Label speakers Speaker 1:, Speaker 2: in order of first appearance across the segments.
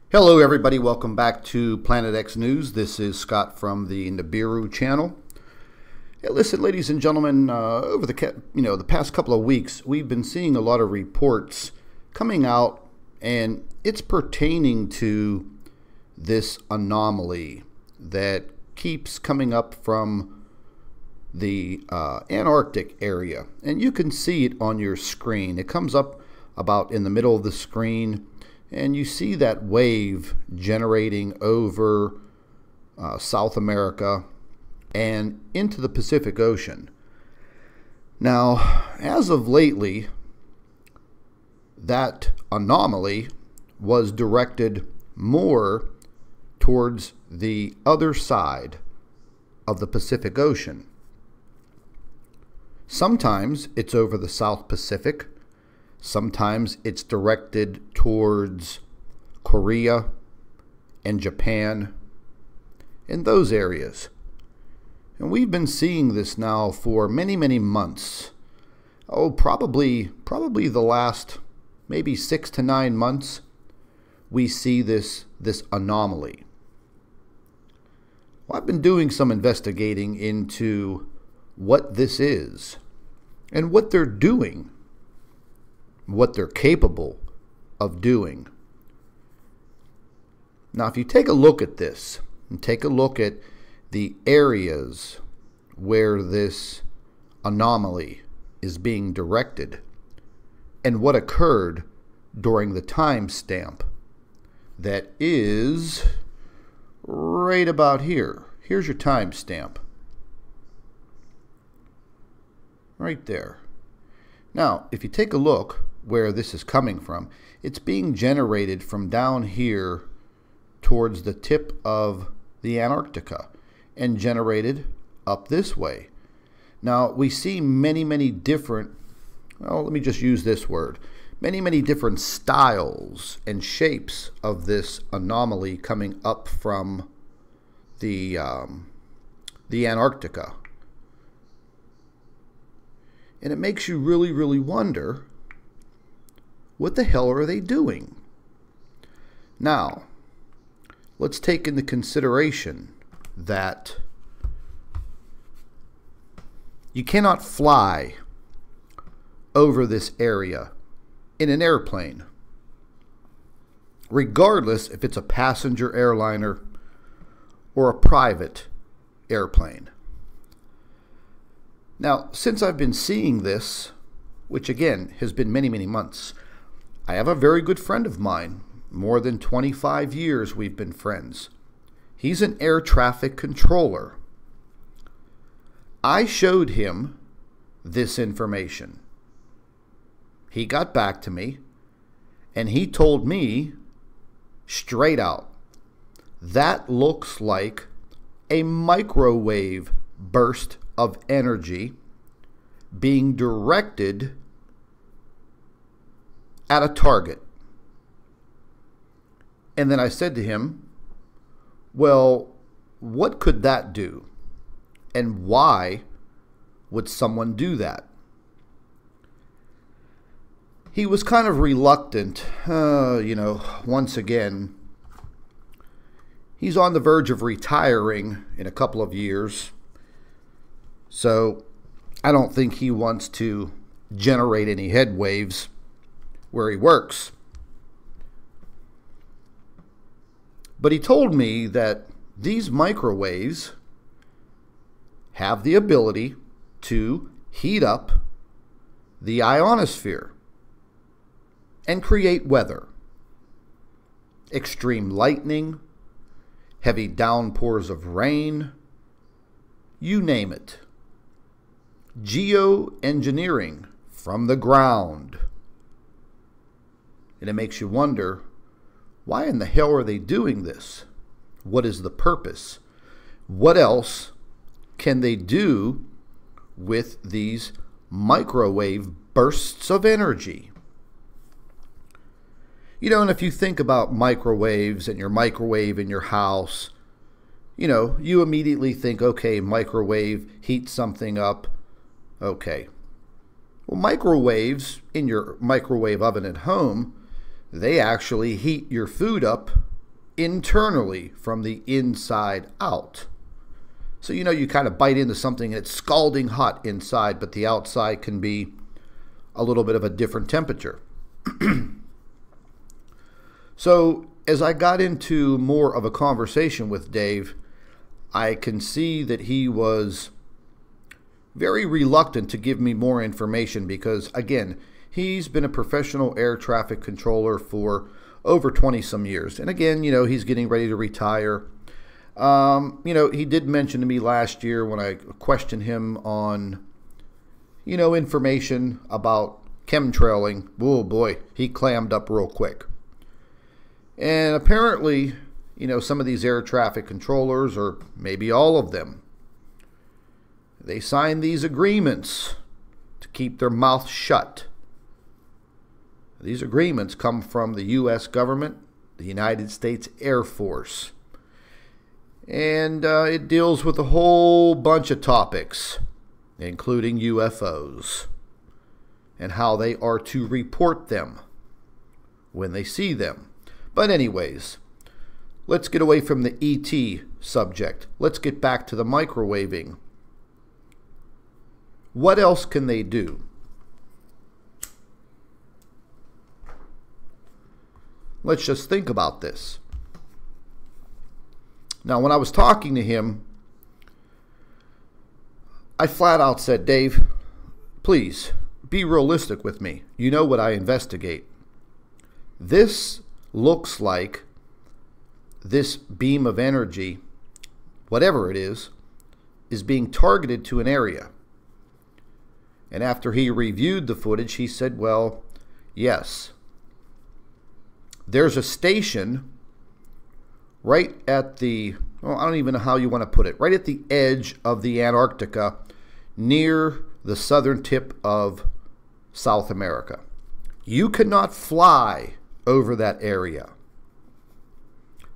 Speaker 1: Hello everybody, welcome back to Planet X News. This is Scott from the Nibiru channel. Hey, listen, ladies and gentlemen, over the past couple of weeks, we've been seeing a lot of reports coming out, and it's pertaining to this anomaly that keeps coming up from the Antarctic area. And you can see it on your screen. It comes up about in the middle of the screen, and you see that wave generating over South America and into the Pacific Ocean. Now, as of lately, that anomaly was directed more towards the other side of the Pacific Ocean. Sometimes it's over the South Pacific. Sometimes it's directed towards Korea and Japan, in those areas. And we've been seeing this now for many, many months. Oh, probably the last maybe 6 to 9 months, we see this anomaly. Well, I've been doing some investigating into what this is and what they're doing, what they're capable of doing. Now, if you take a look at this and take a look at the areas where this anomaly is being directed and what occurred during the time stamp that is right about here. Here's your time stamp. Right there. Now, if you take a look where this is coming from, it's being generated from down here towards the tip of the Antarctica and generated up this way. Now, we see many different, well, let me just use this word, many different styles and shapes of this anomaly coming up from the Antarctica. And it makes you really wonder, what the hell are they doing? Now, let's take into consideration that you cannot fly over this area in an airplane, regardless if it's a passenger airliner or a private airplane. Now, since I've been seeing this, which again has been many months, I have a very good friend of mine. More than 25 years we've been friends. He's an air traffic controller. I showed him this information. He got back to me and he told me straight out, that looks like a microwave burst of energy being directed at a target. And then I said to him, well, what could that do? And why would someone do that? He was kind of reluctant. Once again, he's on the verge of retiring in a couple of years. So I don't think he wants to generate any head waves where he works. But he told me that these microwaves have the ability to heat up the ionosphere and create weather. Extreme lightning, heavy downpours of rain, you name it. Geoengineering from the ground. And it makes you wonder, why in the hell are they doing this? What is the purpose? What else can they do with these microwave bursts of energy? And if you think about microwaves and your microwave in your house, you immediately think, okay, microwave, heat something up. Okay. Well, microwaves in your microwave oven at home, they actually heat your food up internally from the inside out. So, you know, you kind of bite into something and it's scalding hot inside, but the outside can be a little bit of a different temperature. So, as I got into more of a conversation with Dave, I can see that he was very reluctant to give me more information because, again, he's been a professional air traffic controller for over 20 some years. And again, you know, he's getting ready to retire. You know, he did mention to me last year when I questioned him on, you know, information about chemtrailing. Oh boy, he clammed up real quick. And apparently, you know, some of these air traffic controllers, or maybe all of them, they sign these agreements to keep their mouth shut. These agreements come from the U.S. government, the United States Air Force. And it deals with a whole bunch of topics, including UFOs, and how they are to report them when they see them. But anyways, let's get away from the ET subject. Let's get back to the microwaving. What else can they do? Let's just think about this. Now, when I was talking to him, I flat out said, Dave, please be realistic with me. You know what I investigate. This looks like this beam of energy, whatever it is being targeted to an area. And after he reviewed the footage, he said, well, yes, there's a station right at the, well, I don't even know how you want to put it, right at the edge of the Antarctica, near the southern tip of South America. You cannot fly over that area.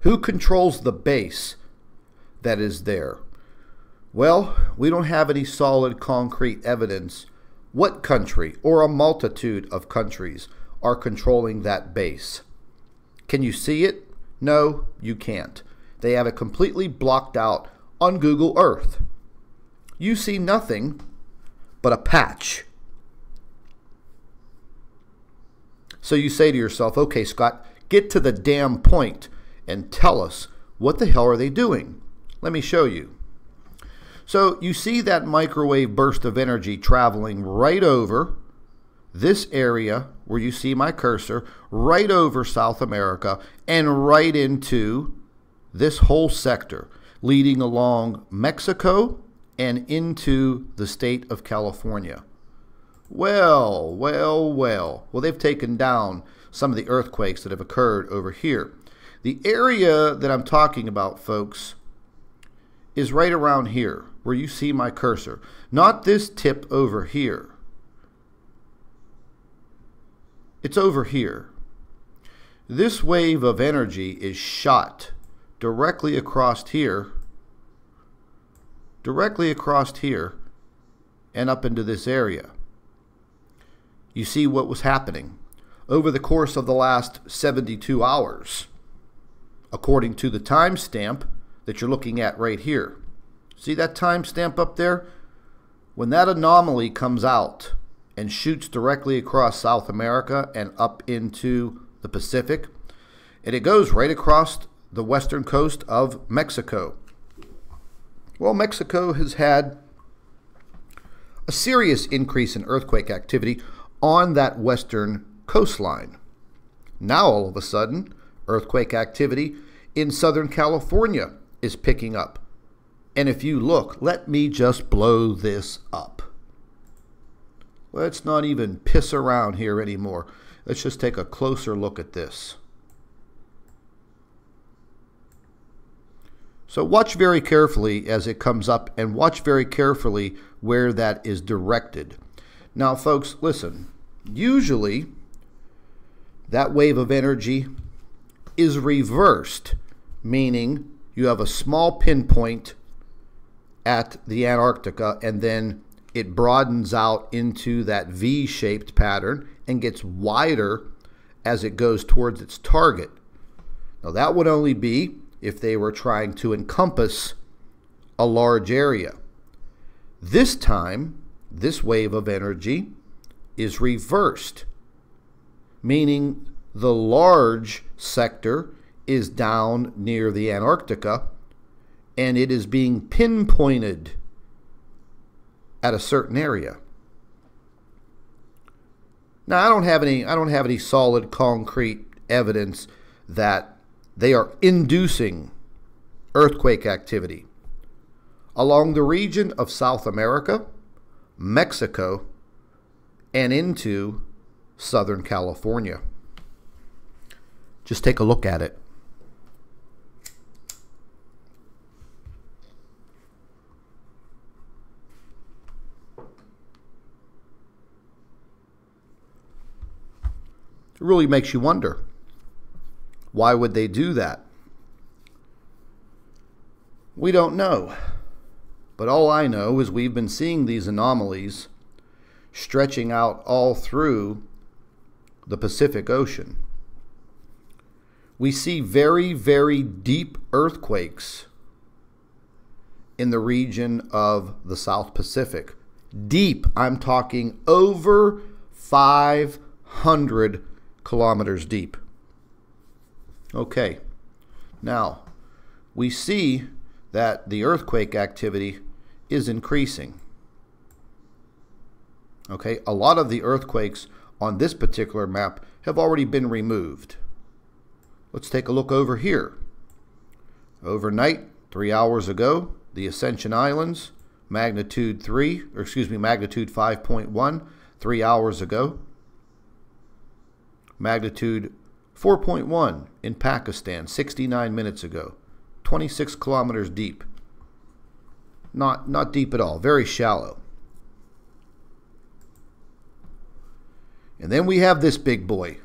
Speaker 1: Who controls the base that is there? Well, we don't have any solid concrete evidence what country or a multitude of countries are controlling that base. Can you see it? No, you can't. They have it completely blocked out on Google Earth. You see nothing but a patch. So you say to yourself, okay, Scott, get to the damn point and tell us what the hell are they doing? Let me show you. So you see that microwave burst of energy traveling right over this area where you see my cursor, right over South America and right into this whole sector, leading along Mexico and into the state of California. Well, they've taken down some of the earthquakes that have occurred over here. The area that I'm talking about, folks, is right around here, where you see my cursor. Not this tip over here. It's over here. This wave of energy is shot directly across here, and up into this area. You see what was happening over the course of the last 72 hours, according to the timestamp that you're looking at right here. See that timestamp up there? When that anomaly comes out and shoots directly across South America and up into the Pacific, and it goes right across the western coast of Mexico. Well, Mexico has had a serious increase in earthquake activity on that western coastline. Now, all of a sudden, earthquake activity in Southern California is picking up. And if you look, let me just blow this up. Let's not even piss around here anymore. Let's just take a closer look at this. So watch very carefully as it comes up, and watch very carefully where that is directed. Now, folks, listen. Usually, that wave of energy is reversed, meaning you have a small pinpoint at the Antarctica, and then it broadens out into that V-shaped pattern and gets wider as it goes towards its target. Now that would only be if they were trying to encompass a large area. This time, this wave of energy is reversed, meaning the large sector is down near the Antarctica and it is being pinpointed at a certain area. Now, I don't have any solid concrete evidence that they are inducing earthquake activity along the region of South America, Mexico, and into Southern California. Just take a look at it. It really makes you wonder, why would they do that? We don't know. But all I know is we've been seeing these anomalies stretching out all through the Pacific Ocean. We see very, very deep earthquakes in the region of the South Pacific. Deep, I'm talking over 500 kilometers deep. Okay, now we see that the earthquake activity is increasing. Okay, a lot of the earthquakes on this particular map have already been removed. Let's take a look over here. Overnight, 3 hours ago, the Ascension Islands, magnitude 5.1, 3 hours ago. Magnitude 4.1 in Pakistan, 69 minutes ago, 26 kilometers deep. Not deep at all, very shallow. And then we have this big boy,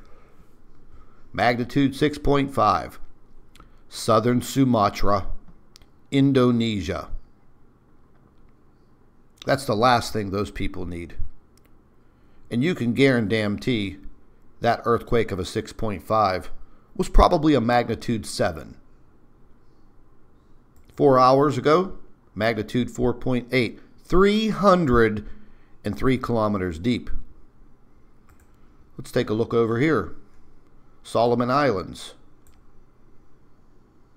Speaker 1: magnitude 6.5, southern Sumatra, Indonesia. That's the last thing those people need. And you can guarantee that earthquake of a 6.5 was probably a magnitude 7. 4 hours ago, magnitude 4.8, 303 kilometers deep. Let's take a look over here. Solomon Islands,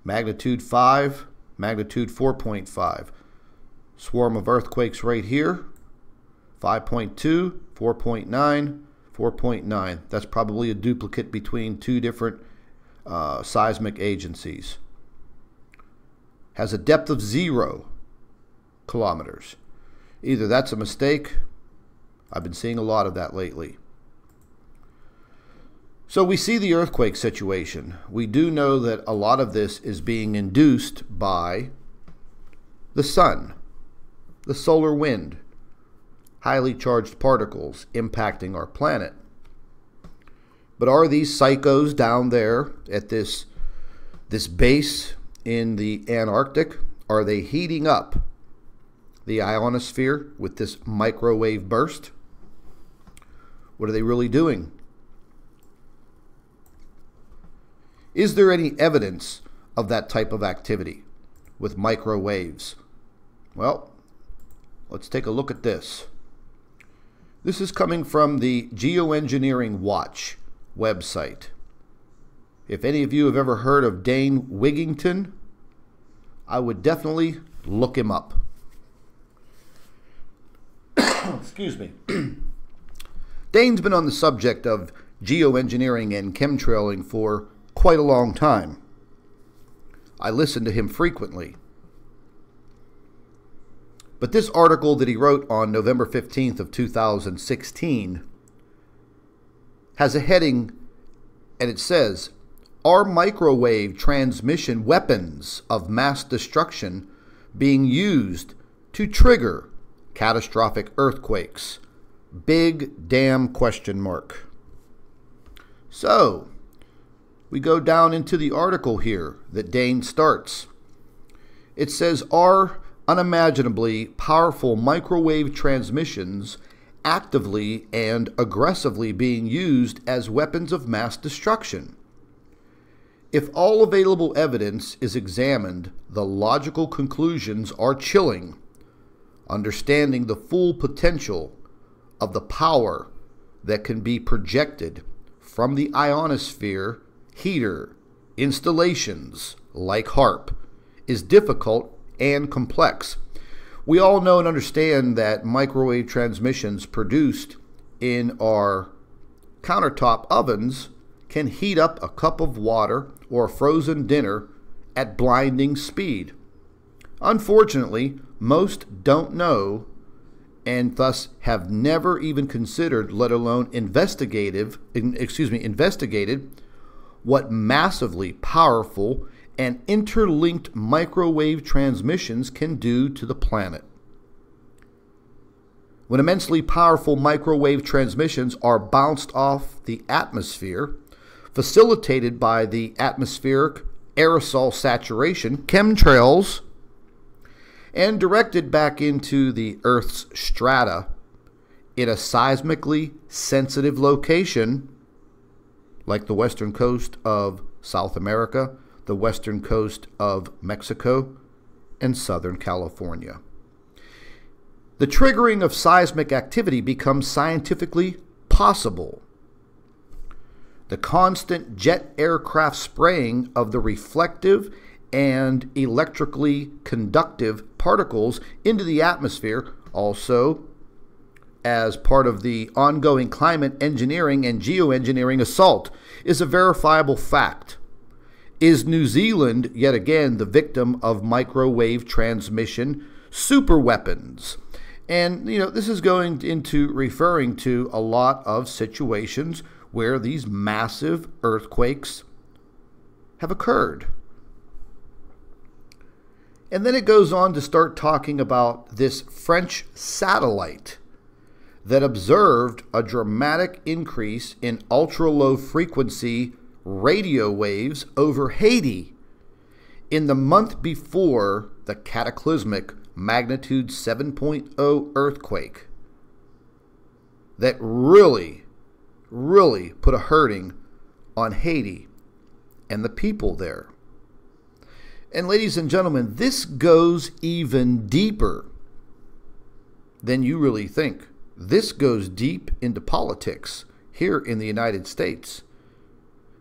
Speaker 1: magnitude 5, magnitude 4.5. Swarm of earthquakes right here, 5.2, 4.9, 4.9. That's probably a duplicate between two different seismic agencies. Has a depth of 0 kilometers. Either that's a mistake. I've been seeing a lot of that lately. So we see the earthquake situation. We do know that a lot of this is being induced by the sun, the solar wind, highly charged particles impacting our planet. But are these psychos down there at this base in the Antarctic, are they heating up the ionosphere with this microwave burst? What are they really doing? Is there any evidence of that type of activity with microwaves? Well, let's take a look at this. This is coming from the Geoengineering Watch website. If any of you have ever heard of Dane Wigington, I would definitely look him up. Excuse me. Dane's been on the subject of geoengineering and chemtrailing for quite a long time. I listen to him frequently. But this article that he wrote on November 15th of 2016 has a heading, and it says, "Are microwave transmission weapons of mass destruction being used to trigger catastrophic earthquakes? Big damn question mark." So, we go down into the article here that Dane starts. It says, "Are unimaginably powerful microwave transmissions actively and aggressively being used as weapons of mass destruction? If all available evidence is examined, the logical conclusions are chilling. Understanding the full potential of the power that can be projected from the ionosphere heater installations like HAARP is difficult and complex. We all know and understand that microwave transmissions produced in our countertop ovens can heat up a cup of water or a frozen dinner at blinding speed. Unfortunately, most don't know and thus have never even considered, let alone investigated what massively powerful and interlinked microwave transmissions can do to the planet. When immensely powerful microwave transmissions are bounced off the atmosphere, facilitated by the atmospheric aerosol saturation, chemtrails, and directed back into the Earth's strata in a seismically sensitive location, like the western coast of South America, the western coast of Mexico, and Southern California. The triggering of seismic activity becomes scientifically possible. The constant jet aircraft spraying of the reflective and electrically conductive particles into the atmosphere, also as part of the ongoing climate engineering and geoengineering assault, is a verifiable fact. Is New Zealand yet again the victim of microwave transmission superweapons? And, this is going into referring to a lot of situations where these massive earthquakes have occurred. And then it goes on to start talking about this French satellite that observed a dramatic increase in ultra-low frequency radio waves over Haiti in the month before the cataclysmic magnitude 7.0 earthquake that really put a hurting on Haiti and the people there. And ladies and gentlemen, this goes even deeper than you really think. This goes deep into politics here in the United States.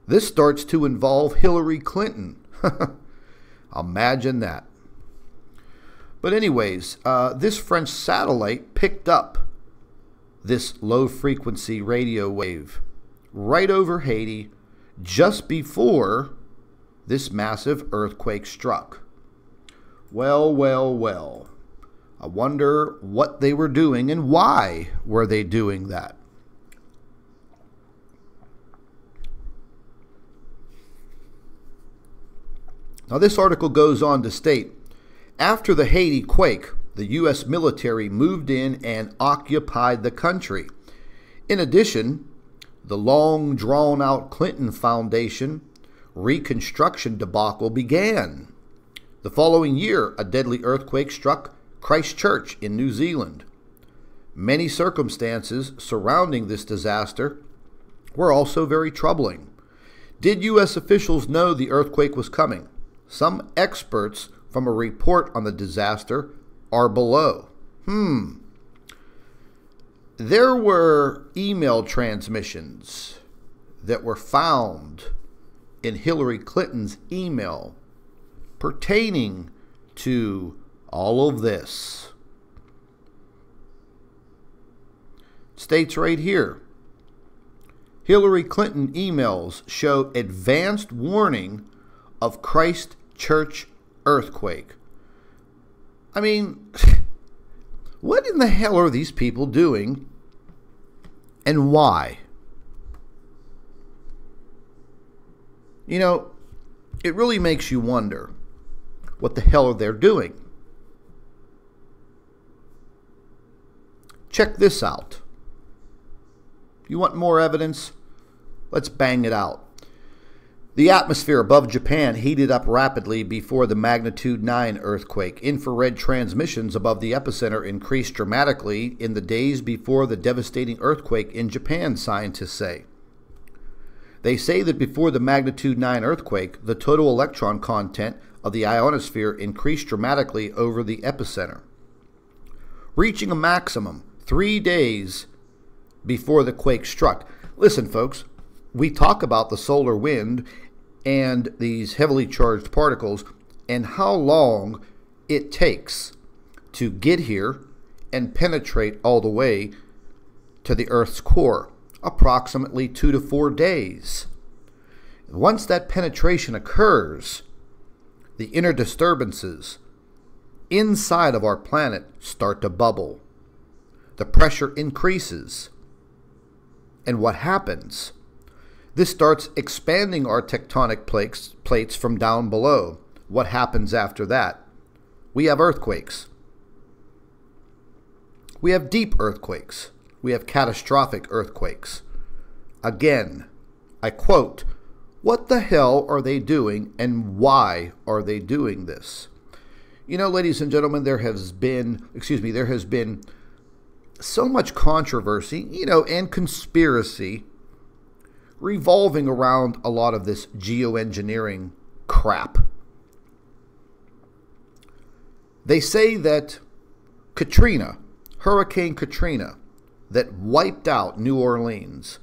Speaker 1: This starts to involve Hillary Clinton. Imagine that. But anyways, this French satellite picked up this low-frequency radio wave right over Haiti just before this massive earthquake struck. Well. I wonder what they were doing and why were they doing that. Now this article goes on to state, after the Haiti quake, the U.S. military moved in and occupied the country. In addition, the long drawn-out Clinton Foundation reconstruction debacle began. The following year, a deadly earthquake struck Christchurch in New Zealand. Many circumstances surrounding this disaster were also very troubling. Did U.S. officials know the earthquake was coming? Some experts from a report on the disaster are below. There were email transmissions that were found in Hillary Clinton's email pertaining to all of this. It states right here, Hillary Clinton emails show advanced warning of Christchurch earthquake. I mean, what in the hell are these people doing and why? It really makes you wonder what the hell they're doing. Check this out. You want more evidence? Let's bang it out. The atmosphere above Japan heated up rapidly before the magnitude 9 earthquake. Infrared transmissions above the epicenter increased dramatically in the days before the devastating earthquake in Japan, scientists say. They say that before the magnitude 9 earthquake, the total electron content of the ionosphere increased dramatically over the epicenter, reaching a maximum 3 days before the quake struck. Listen, folks, we talk about the solar wind and these heavily charged particles and how long it takes to get here and penetrate all the way to the Earth's core, approximately 2 to 4 days. Once that penetration occurs, the inner disturbances inside of our planet start to bubble. The pressure increases. And what happens? This starts expanding our tectonic plates from down below. What happens after that? We have earthquakes. We have deep earthquakes. We have catastrophic earthquakes. Again, I quote, "What the hell are they doing and why are they doing this?" You know, ladies and gentlemen, there has been so much controversy, and conspiracy revolving around a lot of this geoengineering crap. They say that Hurricane Katrina, that wiped out New Orleans,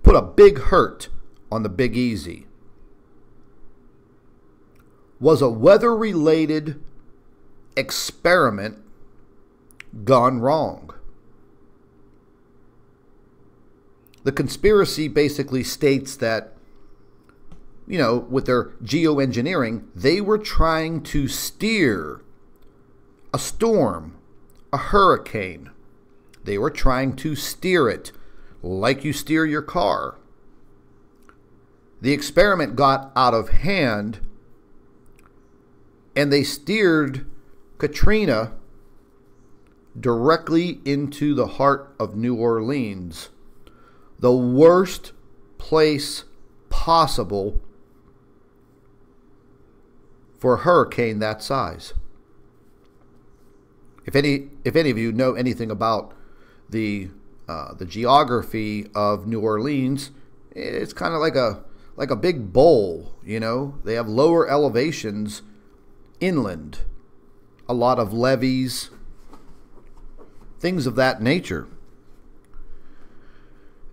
Speaker 1: put a big hurt on the Big Easy, was a weather-related experiment gone wrong. The conspiracy basically states that, with their geoengineering, they were trying to steer a storm, a hurricane. They were trying to steer it like you steer your car. The experiment got out of hand, and they steered Katrina directly into the heart of New Orleans, the worst place possible for a hurricane that size. If any of you know anything about the geography of New Orleans, it's kind of like a big bowl. They have lower elevations inland, a lot of levees, things of that nature.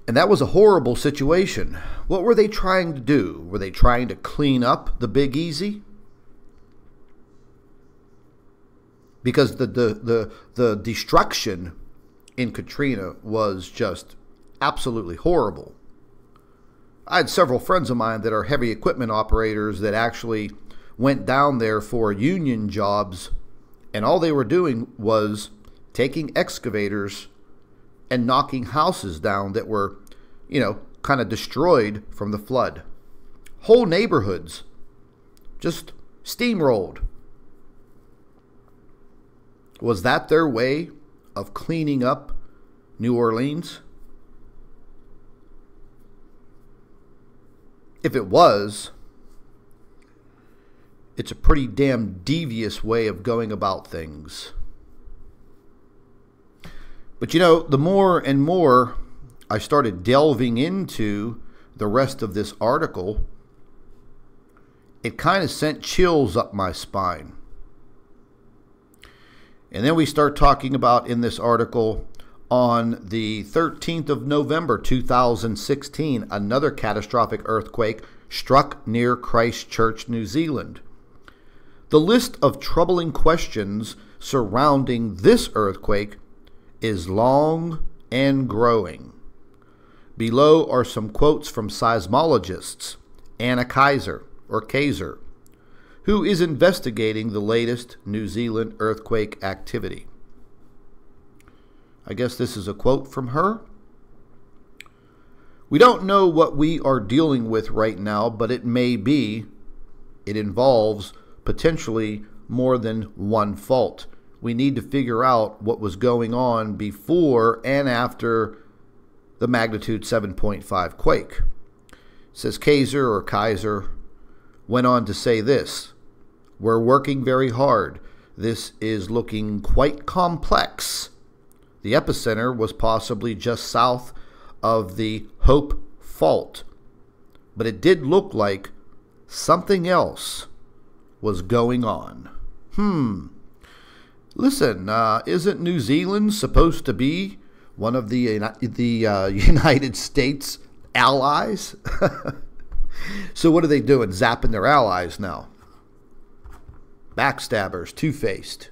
Speaker 1: And that was a horrible situation. What were they trying to do? Were they trying to clean up the Big Easy? Because the destruction in Katrina was just absolutely horrible. I had several friends of mine that are heavy equipment operators that actually went down there for union jobs, and all they were doing was taking excavators and knocking houses down that were, kind of destroyed from the flood. Whole neighborhoods just steamrolled. Was that their way of cleaning up New Orleans? If it was, it's a pretty damn devious way of going about things. But the more and more I started delving into the rest of this article, it kind of sent chills up my spine. And then we start talking about in this article, on the 13th of November 2016, another catastrophic earthquake struck near Christchurch, New Zealand. The list of troubling questions surrounding this earthquake is long and growing. Below are some quotes from seismologists Anna Kaiser, who is investigating the latest New Zealand earthquake activity. I guess this is a quote from her. "We don't know what we are dealing with right now, but it involves potentially more than one fault. We need to figure out what was going on before and after the magnitude 7.5 quake," says Kaiser went on to say this: "We're working very hard. This is looking quite complex. The epicenter was possibly just south of the Hope Fault, but it did look like something else was going on. Listen, isn't New Zealand supposed to be one of the United States allies? So what are they doing? Zapping their allies now. Backstabbers, two-faced.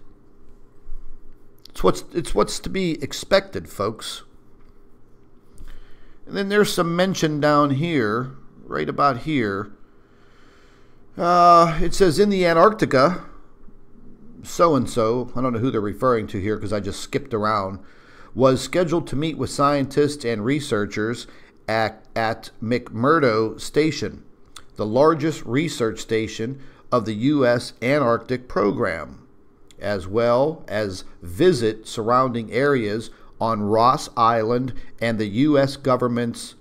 Speaker 1: It's what's to be expected, folks. And then there's some mention down here, right about here. It says in the Antarctica, so-and-so, I don't know who they're referring to here because I just skipped around, was scheduled to meet with scientists and researchers at McMurdo Station, the largest research station of the U.S. Antarctic program, as well as visit surrounding areas on Ross Island and the U.S. government's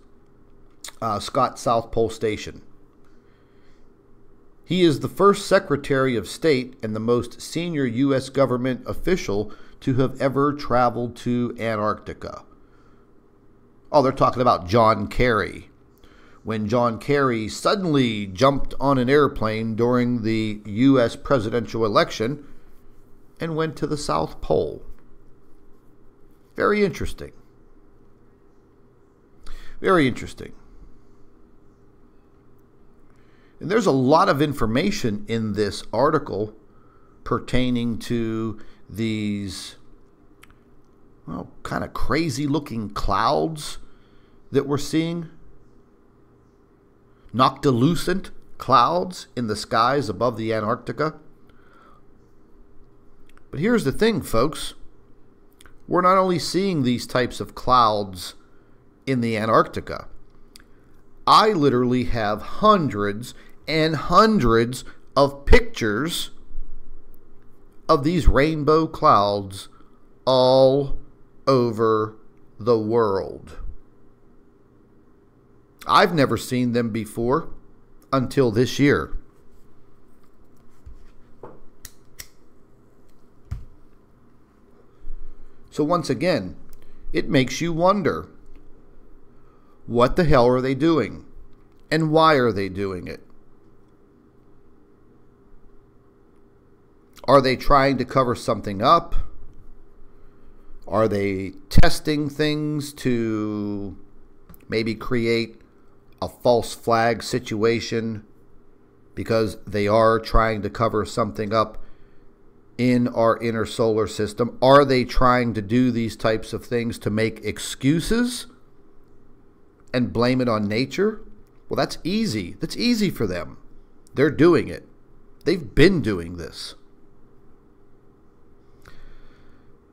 Speaker 1: Scott South Pole Station. He is the first Secretary of State and the most senior U.S. government official to have ever traveled to Antarctica. Oh, they're talking about John Kerry. When John Kerry suddenly jumped on an airplane during the U.S. presidential election and went to the South Pole. Very interesting. Very interesting. And there's a lot of information in this article pertaining to these, well, kind of crazy looking clouds that we're seeing. Noctilucent clouds in the skies above the Antarctica. But here's the thing, folks. We're not only seeing these types of clouds in the Antarctica. I literally have hundreds and hundreds of pictures of these rainbow clouds all over the world. I've never seen them before until this year. So once again, it makes you wonder, what the hell are they doing? And why are they doing it? Are they trying to cover something up? Are they testing things to maybe create a false flag situation because they are trying to cover something up in our inner solar system? Are they trying to do these types of things to make excuses and blame it on nature? Well, that's easy. That's easy for them. They're doing it. They've been doing this.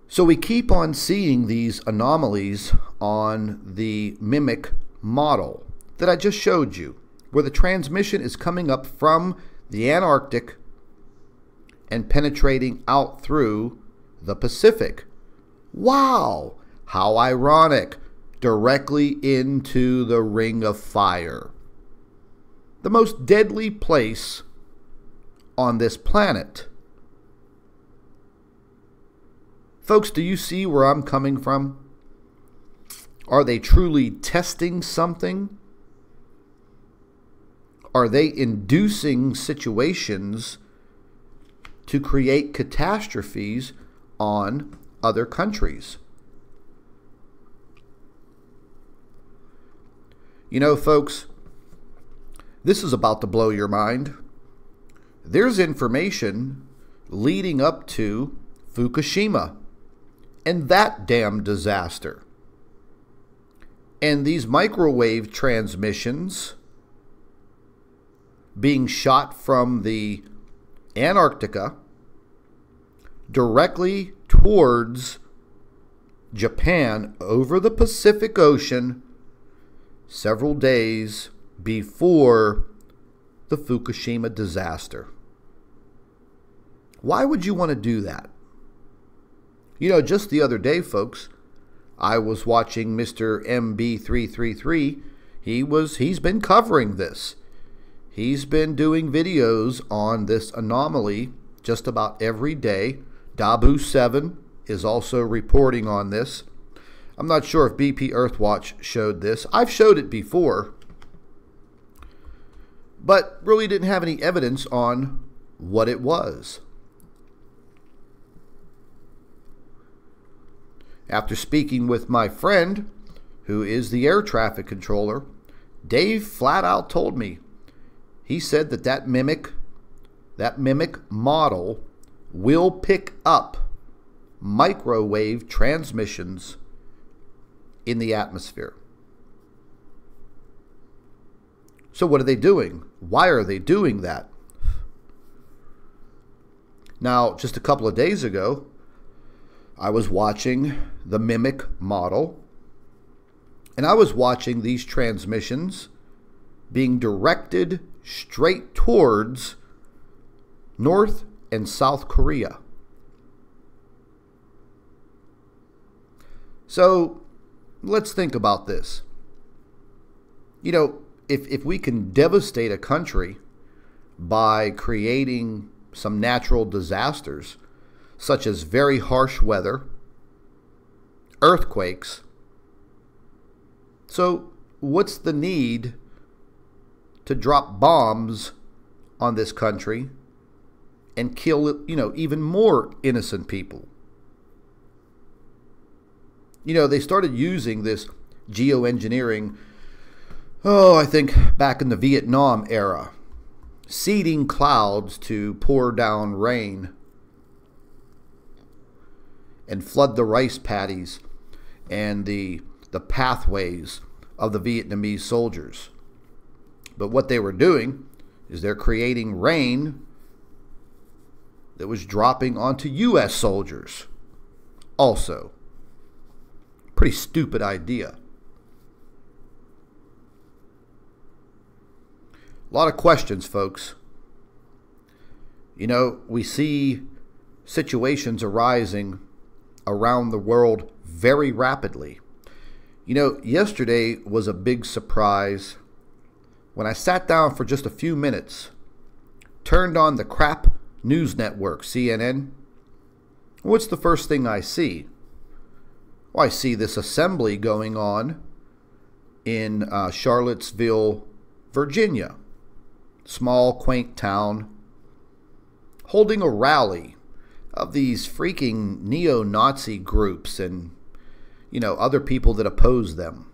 Speaker 1: So we keep on seeing these anomalies on the mimic model that I just showed you, where the transmission is coming up from the Antarctic and penetrating out through the Pacific. Wow, how ironic. Directly into the Ring of Fire, the most deadly place on this planet. Folks, do you see where I'm coming from? Are they truly testing something? Are they inducing situations to create catastrophes on other countries? You know, folks, this is about to blow your mind. There's information leading up to Fukushima and that damn disaster. And these microwave transmissions being shot from the Antarctica directly towards Japan over the Pacific Ocean several days before the Fukushima disaster. Why would you want to do that? You know, just the other day, folks, I was watching Mr. MB333. He's been covering this. He's been doing videos on this anomaly just about every day. Dabu 7 is also reporting on this. I'm not sure if BP Earthwatch showed this. I've showed it before. but really didn't have any evidence on what it was. After speaking with my friend, who is the air traffic controller, Dave flat out told me, he said that mimic model will pick up microwave transmissions in the atmosphere. So what are they doing? Why are they doing that? Now, just a couple of days ago, I was watching the mimic model, and I was watching these transmissions being directed straight towards North and South Korea. So let's think about this. You know, if we can devastate a country by creating some natural disasters, such as very harsh weather, earthquakes, so what's the need to drop bombs on this country and kill, even more innocent people? They started using this geoengineering, I think back in the Vietnam era, seeding clouds to pour down rain and flood the rice paddies and the pathways of the Vietnamese soldiers. But what they were doing is they're creating rain that was dropping onto U.S. soldiers also. Pretty stupid idea. A lot of questions, folks. We see situations arising around the world very rapidly. Yesterday was a big surprise when I sat down for just a few minutes, turned on the crap news network, CNN. What's the first thing I see? Well, I see this assembly going on in Charlottesville, Virginia. Small, quaint town, holding a rally of these freaking neo-Nazi groups and, other people that oppose them.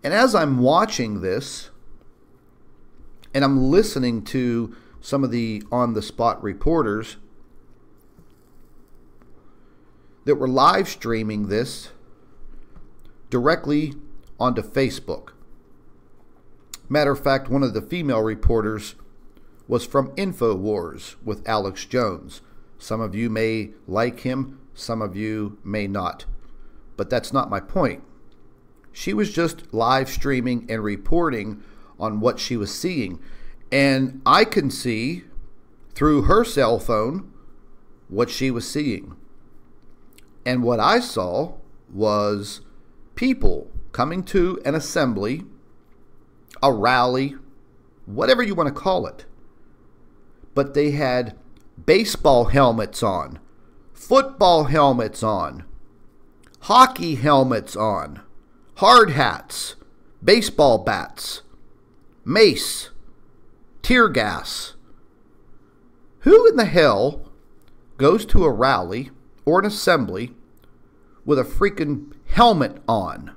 Speaker 1: And as I'm watching this, and I'm listening to some of the on-the-spot reporters that were live streaming this directly onto Facebook. Matter of fact, one of the female reporters was from InfoWars with Alex Jones. Some of you may like him, some of you may not. But that's not my point. She was just live streaming and reporting on what she was seeing. And I can see through her cell phone what she was seeing. And what I saw was people coming to an assembly, a rally, whatever you want to call it. But they had baseball helmets on, football helmets on, hockey helmets on, hard hats, baseball bats, mace, tear gas. Who in the hell goes to a rally or an assembly with a freaking helmet on?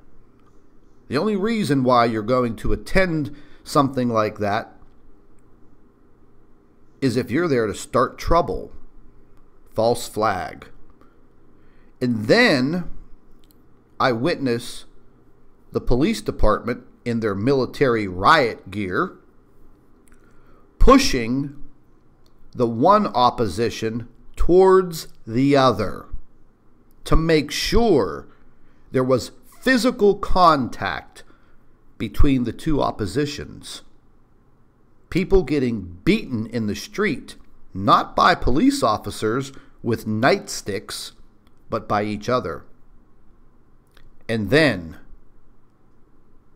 Speaker 1: The only reason why you're going to attend something like that is if you're there to start trouble. False flag. And then I witness the police department in their military riot gear pushing the one opposition towards the other to make sure there was physical contact between the two oppositions. People getting beaten in the street, not by police officers with nightsticks, but by each other. And then,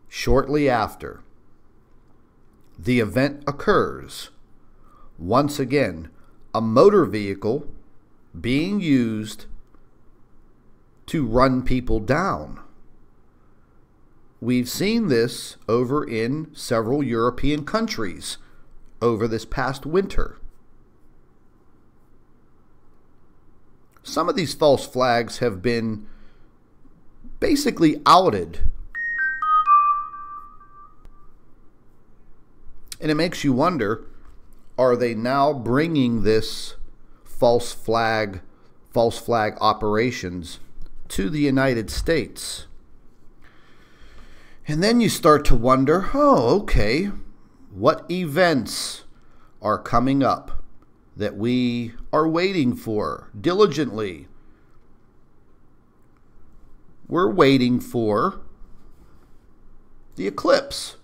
Speaker 1: shortly after, the event occurs. Once again, a motor vehicle being used to run people down. we've seen this over in several European countries over this past winter. Some of these false flags have been basically outed. And it makes you wonder, are they now bringing this false flag operations to the United States? And then you start to wonder, oh, okay, what events are coming up that we are waiting for diligently? We're waiting for the eclipse.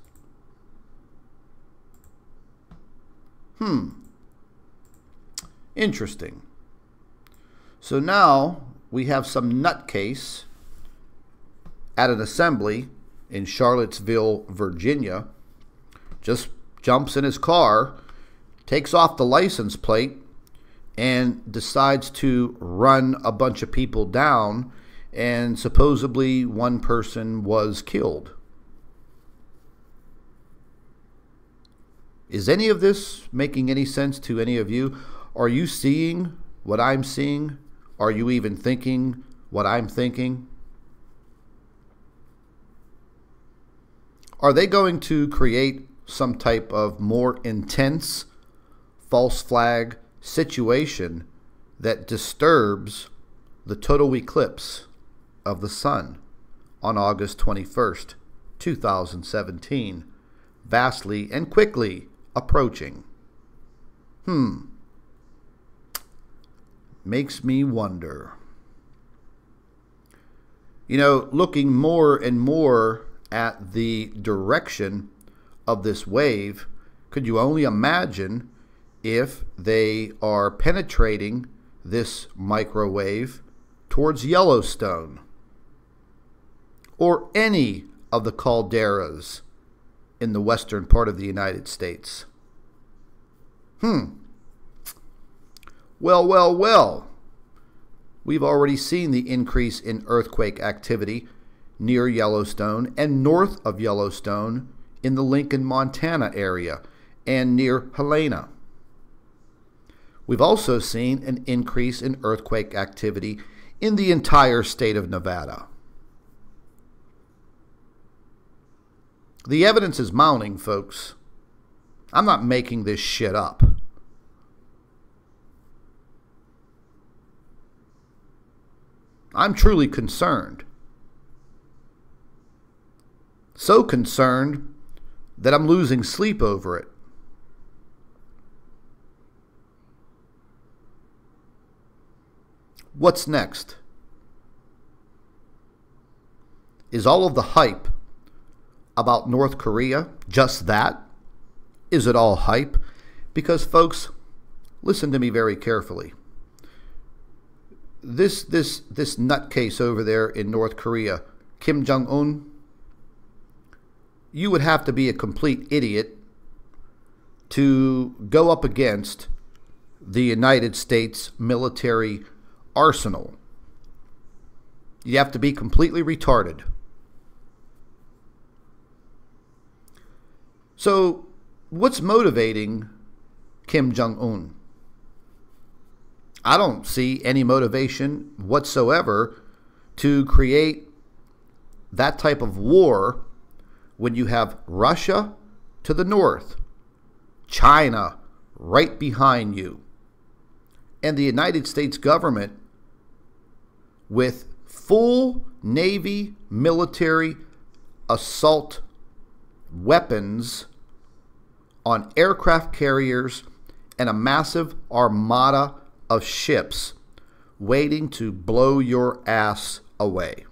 Speaker 1: Interesting. So now we have some nutcase at an assembly in Charlottesville, Virginia, just jumps in his car, takes off the license plate, and decides to run a bunch of people down, and supposedly one person was killed. Is any of this making any sense to any of you? Are you seeing what I'm seeing? Are you even thinking what I'm thinking? Are they going to create some type of more intense false flag situation that disturbs the total eclipse of the sun on August 21st, 2017, vastly and quickly approaching? Makes me wonder. You know, looking more and more at the direction of this wave, could you only imagine if they are penetrating this microwave towards Yellowstone or any of the calderas in the western part of the United States? Well. We've already seen the increase in earthquake activity near Yellowstone and north of Yellowstone in the Lincoln, Montana area and near Helena. We've also seen an increase in earthquake activity in the entire state of Nevada. The evidence is mounting, folks. I'm not making this shit up. I'm truly concerned. So concerned that I'm losing sleep over it. What's next? Is all of the hype about North Korea just that? Is it all hype? Because, folks, listen to me very carefully. This nutcase over there in North Korea, Kim Jong-un, you would have to be a complete idiot to go up against the United States military arsenal. You have to be completely retarded. So, what's motivating Kim Jong-un? I don't see any motivation whatsoever to create that type of war when you have Russia to the north, China right behind you, and the United States government with full Navy military assault weapons on aircraft carriers and a massive armada of ships waiting to blow your ass away.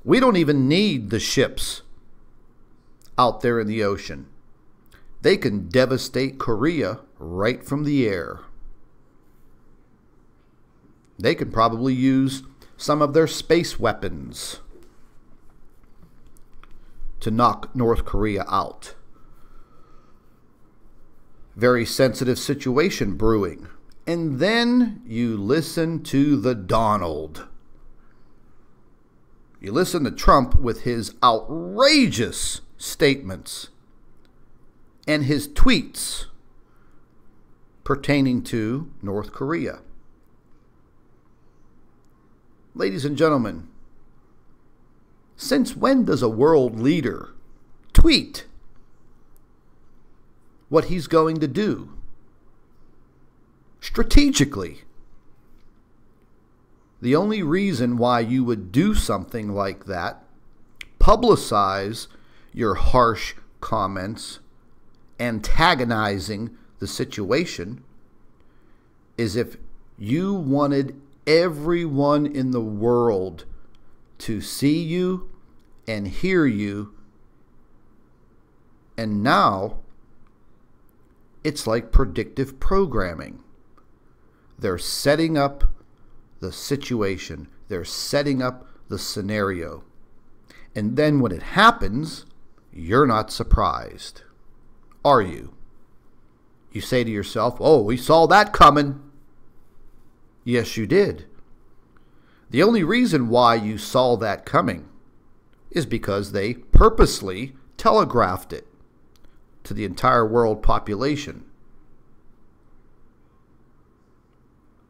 Speaker 1: We don't even need the ships out there in the ocean. They can devastate Korea right from the air. They can probably use some of their space weapons to knock North Korea out. Very sensitive situation brewing. And then you listen to the Donald. You listen to Trump with his outrageous statements and his tweets pertaining to North Korea. Ladies and gentlemen, since when does a world leader tweet what he's going to do strategically? The only reason why you would do something like that, publicize your harsh comments, antagonizing the situation, is if you wanted everyone in the world to see you and hear you. And now it's like predictive programming. They're setting up the situation. They're setting up the scenario. And then when it happens, you're not surprised, are you? You say to yourself, oh, we saw that coming. Yes, you did. The only reason why you saw that coming is because they purposely telegraphed it to the entire world population.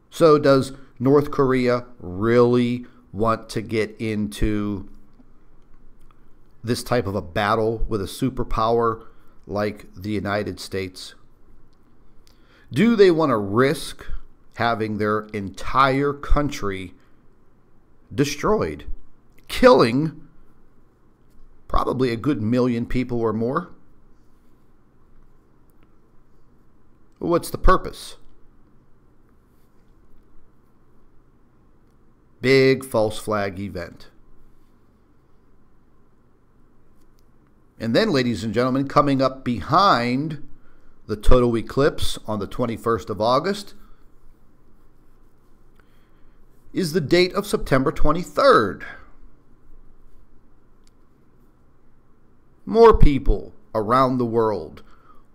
Speaker 1: So does North Korea really want to get into this type of a battle with a superpower like the United States? Do they want to risk having their entire country destroyed, killing probably a good million people or more? What's the purpose? Big false flag event. And then, ladies and gentlemen, coming up behind the total eclipse on the 21st of August is the date of September 23rd. More people around the world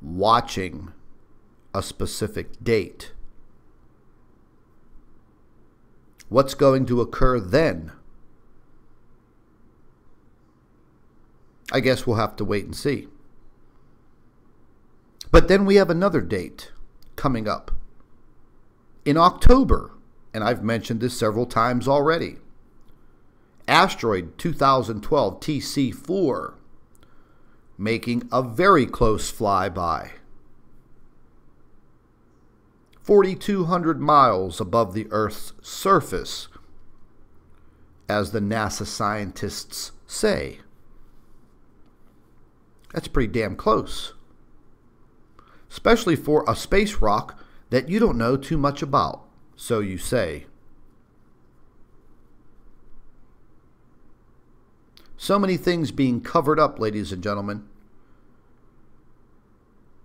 Speaker 1: watching a specific date. What's going to occur then? I guess we'll have to wait and see. But then we have another date coming up in October, and I've mentioned this several times already. Asteroid 2012 TC4 making a very close flyby. 4,200 miles above the Earth's surface, as the NASA scientists say. That's pretty damn close, especially for a space rock that you don't know too much about, so you say. So many things being covered up, ladies and gentlemen.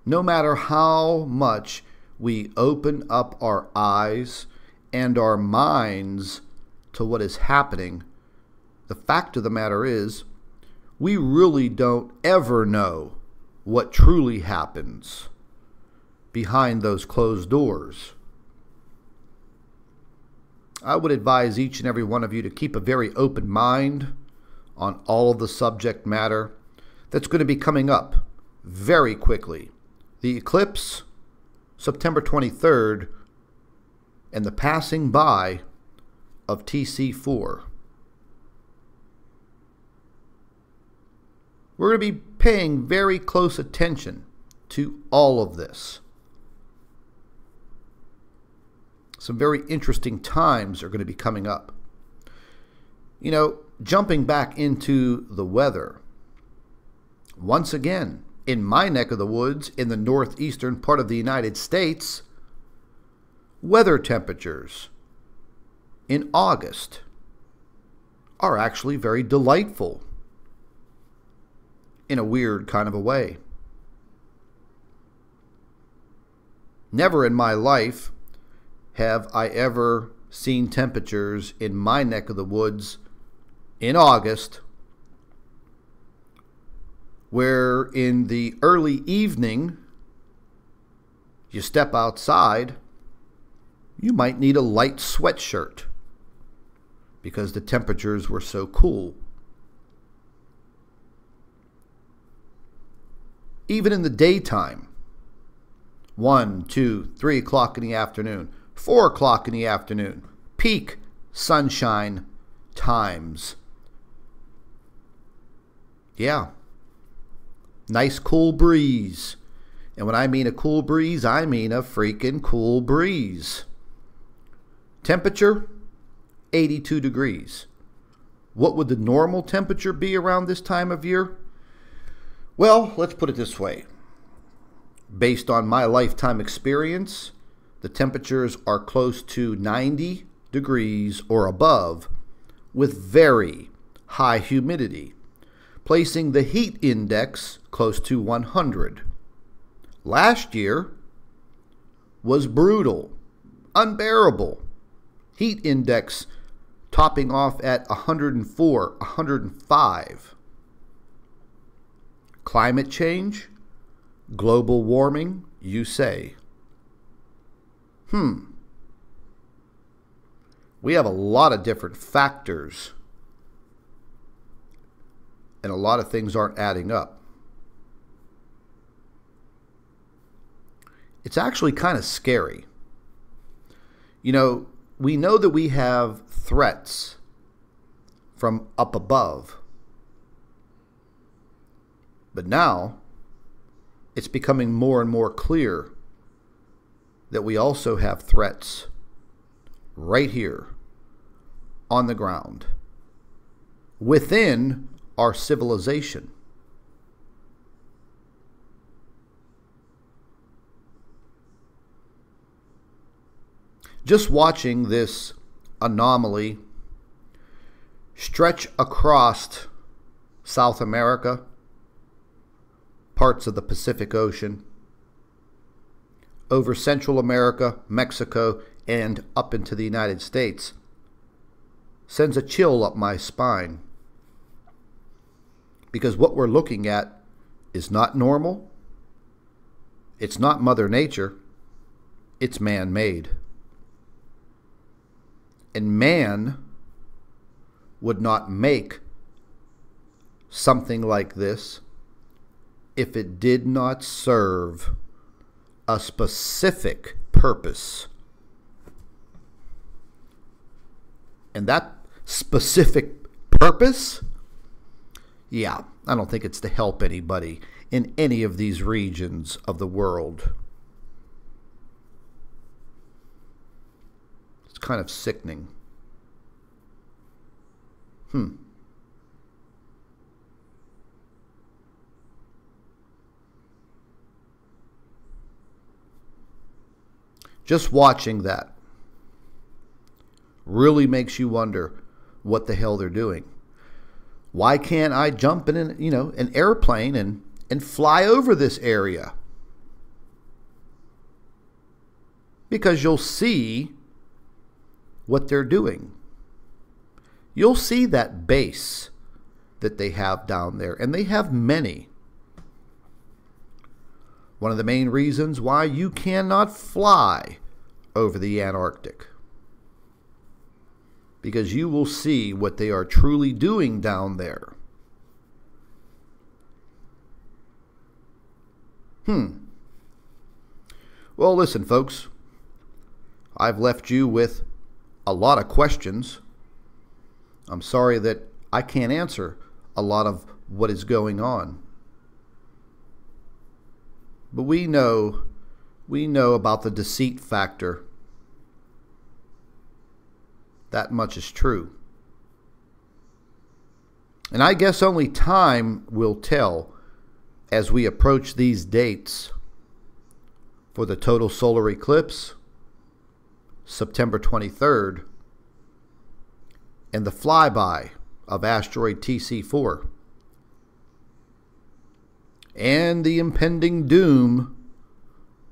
Speaker 1: No matter how much we open up our eyes and our minds to what is happening, the fact of the matter is, we really don't ever know what truly happens behind those closed doors. I would advise each and every one of you to keep a very open mind on all of the subject matter that's going to be coming up very quickly. The eclipse, September 23rd, and the passing by of TC4. We're going to be paying very close attention to all of this. Some very interesting times are going to be coming up. You know, jumping back into the weather, once again, in my neck of the woods, in the northeastern part of the United States, weather temperatures in August are actually very delightful in a weird kind of a way. Never in my life have I ever seen temperatures in my neck of the woods in August where in the early evening you step outside, you might need a light sweatshirt. because the temperatures were so cool. Even in the daytime, 1, 2, 3 o'clock in the afternoon, 4 o'clock in the afternoon, peak sunshine times. Yeah, nice cool breeze. And when I mean a cool breeze, I mean a freaking cool breeze. Temperature, 82 degrees. What would the normal temperature be around this time of year? Well, let's put it this way. Based on my lifetime experience, the temperatures are close to 90 degrees or above with very high humidity, placing the heat index close to 100. Last year was brutal, unbearable. Heat index topping off at 104, 105. Climate change, global warming, you say. We have a lot of different factors, and a lot of things aren't adding up. It's actually kind of scary. You know, we know that we have threats from up above. But now, it's becoming more and more clear that we also have threats right here on the ground within our civilization. Just watching this anomaly stretch across South America, parts of the Pacific Ocean, over Central America, Mexico, and up into the United States, sends a chill up my spine. Because what we're looking at is not normal, it's not Mother Nature, it's man-made. And man would not make something like this if it did not serve a specific purpose. And that specific purpose, yeah, I don't think it's to help anybody in any of these regions of the world. It's kind of sickening. Just watching that really makes you wonder what the hell they're doing. Why can't I jump in an airplane and fly over this area? Because you'll see what they're doing. You'll see that base that they have down there, and they have many. One of the main reasons why you cannot fly over the Antarctic. Because you will see what they are truly doing down there. Well, listen, folks. I've left you with a lot of questions. I'm sorry that I can't answer a lot of what is going on. But we know about the deceit factor. That much is true. And I guess only time will tell as we approach these dates for the total solar eclipse, September 23rd, and the flyby of asteroid TC4, and the impending doom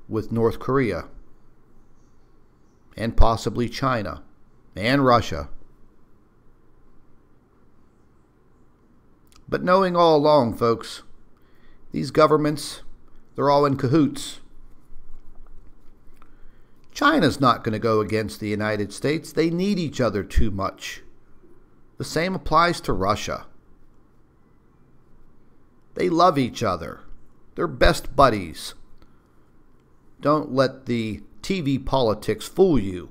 Speaker 1: with North Korea, and possibly China, and Russia. But knowing all along, folks, these governments, they're all in cahoots. China's not going to go against the United States. They need each other too much. The same applies to Russia. They love each other. They're best buddies. Don't let the TV politics fool you.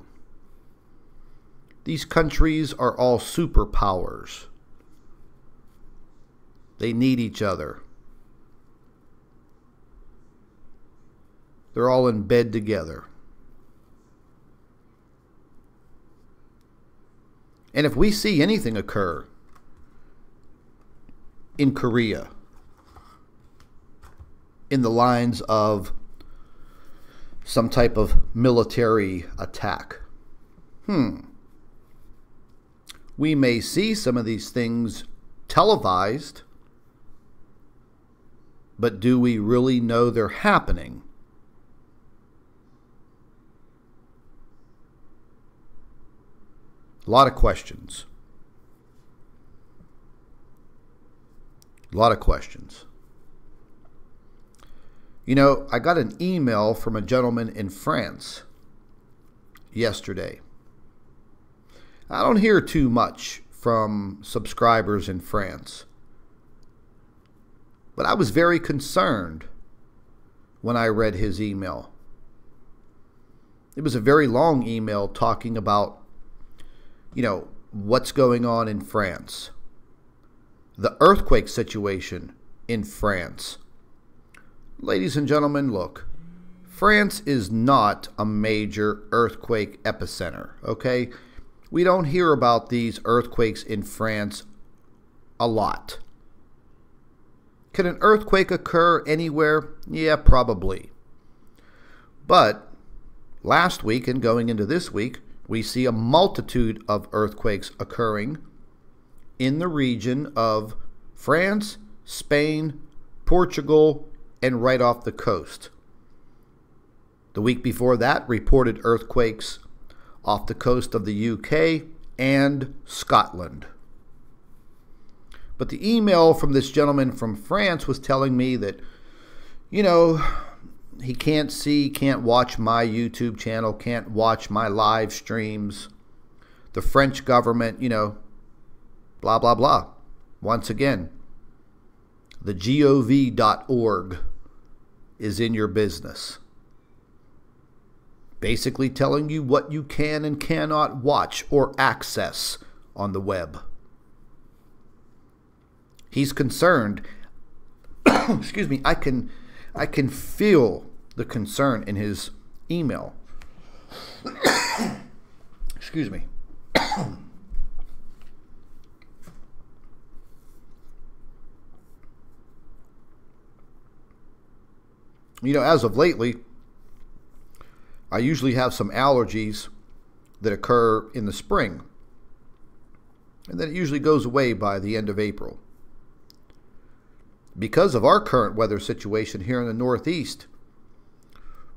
Speaker 1: These countries are all superpowers. They need each other. They're all in bed together. And if we see anything occur in Korea, in the lines of some type of military attack, we may see some of these things televised, but do we really know they're happening? A lot of questions. A lot of questions. You know, I got an email from a gentleman in France yesterday. I don't hear too much from subscribers in France, but I was very concerned when I read his email. It was a very long email talking about, you know, what's going on in France, the earthquake situation in France. Ladies and gentlemen, look, France is not a major earthquake epicenter, okay? We don't hear about these earthquakes in France a lot. Can an earthquake occur anywhere? Yeah, probably. But last week and going into this week, we see a multitude of earthquakes occurring in the region of France, Spain, Portugal, and right off the coast. The week before that, reported earthquakes off the coast of the UK and Scotland. But the email from this gentleman from France was telling me that, you know, he can't see, can't watch my YouTube channel, can't watch my live streams. The French government, you know, blah, blah, blah. Once again, the gov.org is in your business. Basically telling you what you can and cannot watch or access on the web. He's concerned. Excuse me, I can feel the concern in his email. Excuse me. You know, as of lately, I usually have some allergies that occur in the spring, and then it usually goes away by the end of April. Because of our current weather situation here in the Northeast,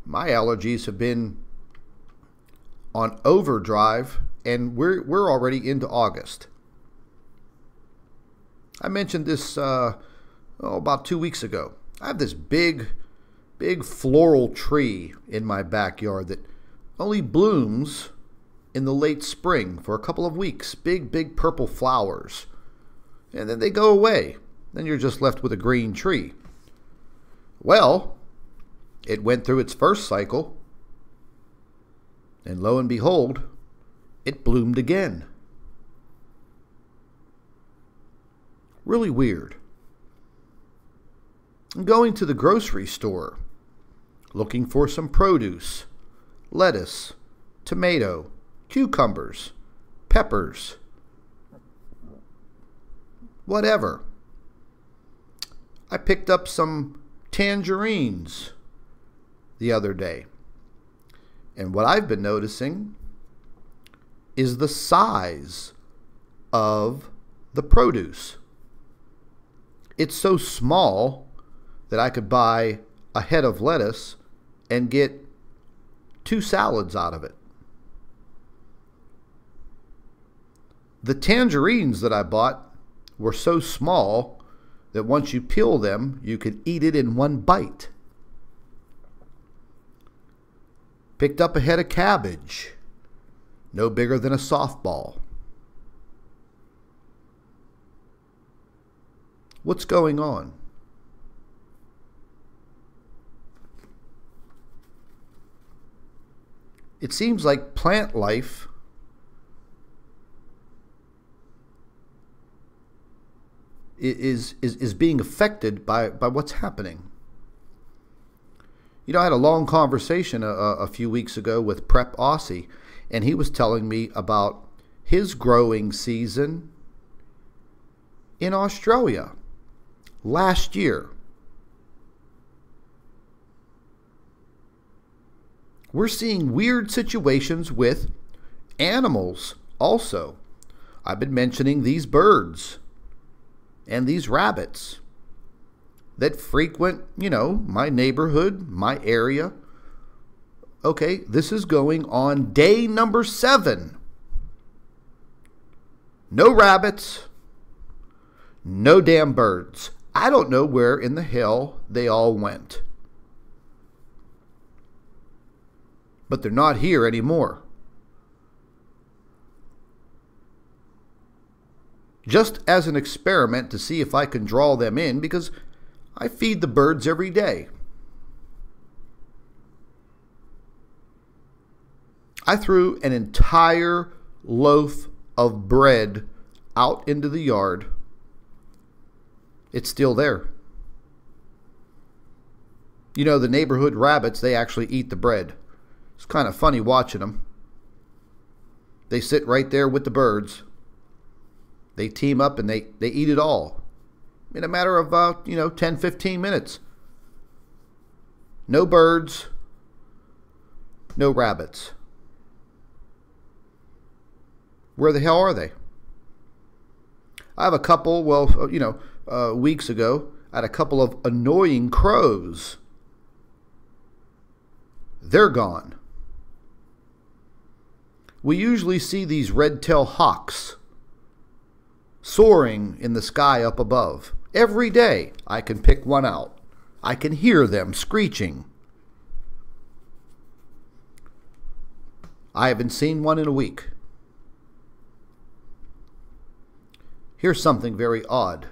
Speaker 1: my allergies have been on overdrive, and we're already into August. I mentioned this about 2 weeks ago. I have this big floral tree in my backyard that only blooms in the late spring for a couple of weeks. Big purple flowers. And then they go away. Then you're just left with a green tree. Well, it went through its first cycle, and lo and behold, it bloomed again. Really weird. I'm going to the grocery store, looking for some produce, lettuce, tomato, cucumbers, peppers, whatever. I picked up some tangerines the other day. And what I've been noticing is the size of the produce. It's so small that I could buy a head of lettuce and get 2 salads out of it. The tangerines that I bought were so small that once you peel them, you could eat it in one bite. Picked up a head of cabbage, no bigger than a softball. What's going on? It seems like plant life is being affected by what's happening. You know, I had a long conversation a few weeks ago with Prep Aussie, and he was telling me about his growing season in Australia last year. We're seeing weird situations with animals also. I've been mentioning these birds and these rabbits that frequent, my neighborhood, my area. Okay, this is going on day number 7. No rabbits, no damn birds. I don't know where in the hell they all went. But they're not here anymore. Just as an experiment to see if I can draw them in, because I feed the birds every day. I threw an entire loaf of bread out into the yard. It's still there. You know, the neighborhood rabbits, they actually eat the bread. It's kind of funny watching them. They sit right there with the birds. They team up and they eat it all in a matter of 10, 15 minutes. No birds, no rabbits. Where the hell are they? I have a couple, weeks ago, I had a couple of annoying crows. They're gone. We usually see these red-tailed hawks soaring in the sky up above. Every day I can pick one out. I can hear them screeching. I haven't seen one in a week. Here's something very odd.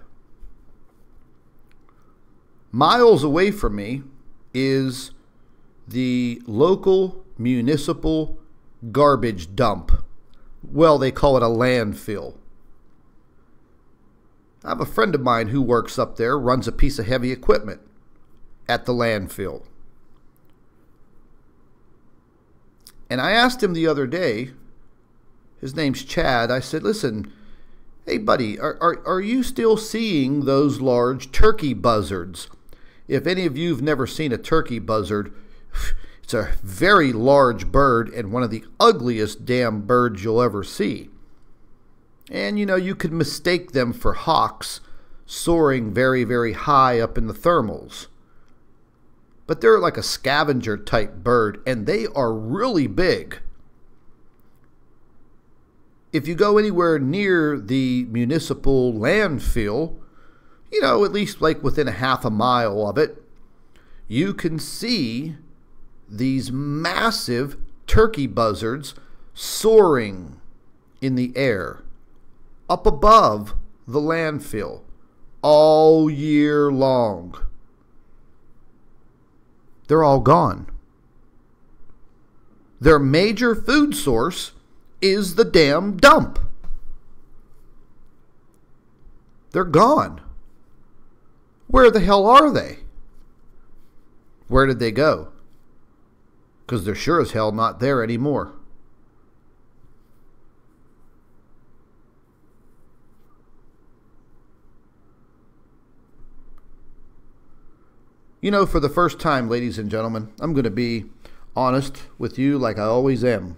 Speaker 1: Miles away from me is the local municipal garbage dump. Well, they call it a landfill. I have a friend of mine who works up there, runs a piece of heavy equipment at the landfill. And I asked him the other day, his name's Chad, I said, listen, hey buddy, are you still seeing those large turkey buzzards? If any of you have never seen a turkey buzzard, it's a very large bird and one of the ugliest damn birds you'll ever see. And you could mistake them for hawks soaring very, very high up in the thermals. But they're like a scavenger type bird, and they are really big. If you go anywhere near the municipal landfill, at least like within a half a mile of it, you can see these massive turkey buzzards soaring in the air up above the landfill all year long. They're all gone. Their major food source is the damn dump. They're gone. Where the hell are they? Where did they go? Because they're sure as hell not there anymore. For the first time, ladies and gentlemen, I'm going to be honest with you like I always am.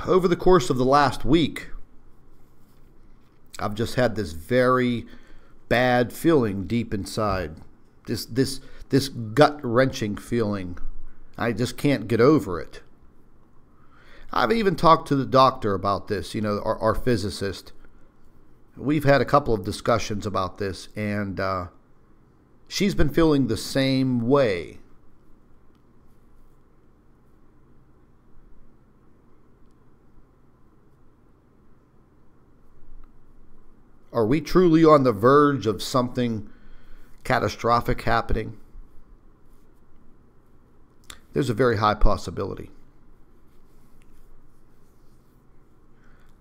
Speaker 1: Over the course of the last week, I've just had this very bad feeling deep inside. This gut-wrenching feeling. I just can't get over it. I've even talked to the doctor about this, our physicist. We've had a couple of discussions about this, and she's been feeling the same way. Are we truly on the verge of something catastrophic happening? There's a very high possibility.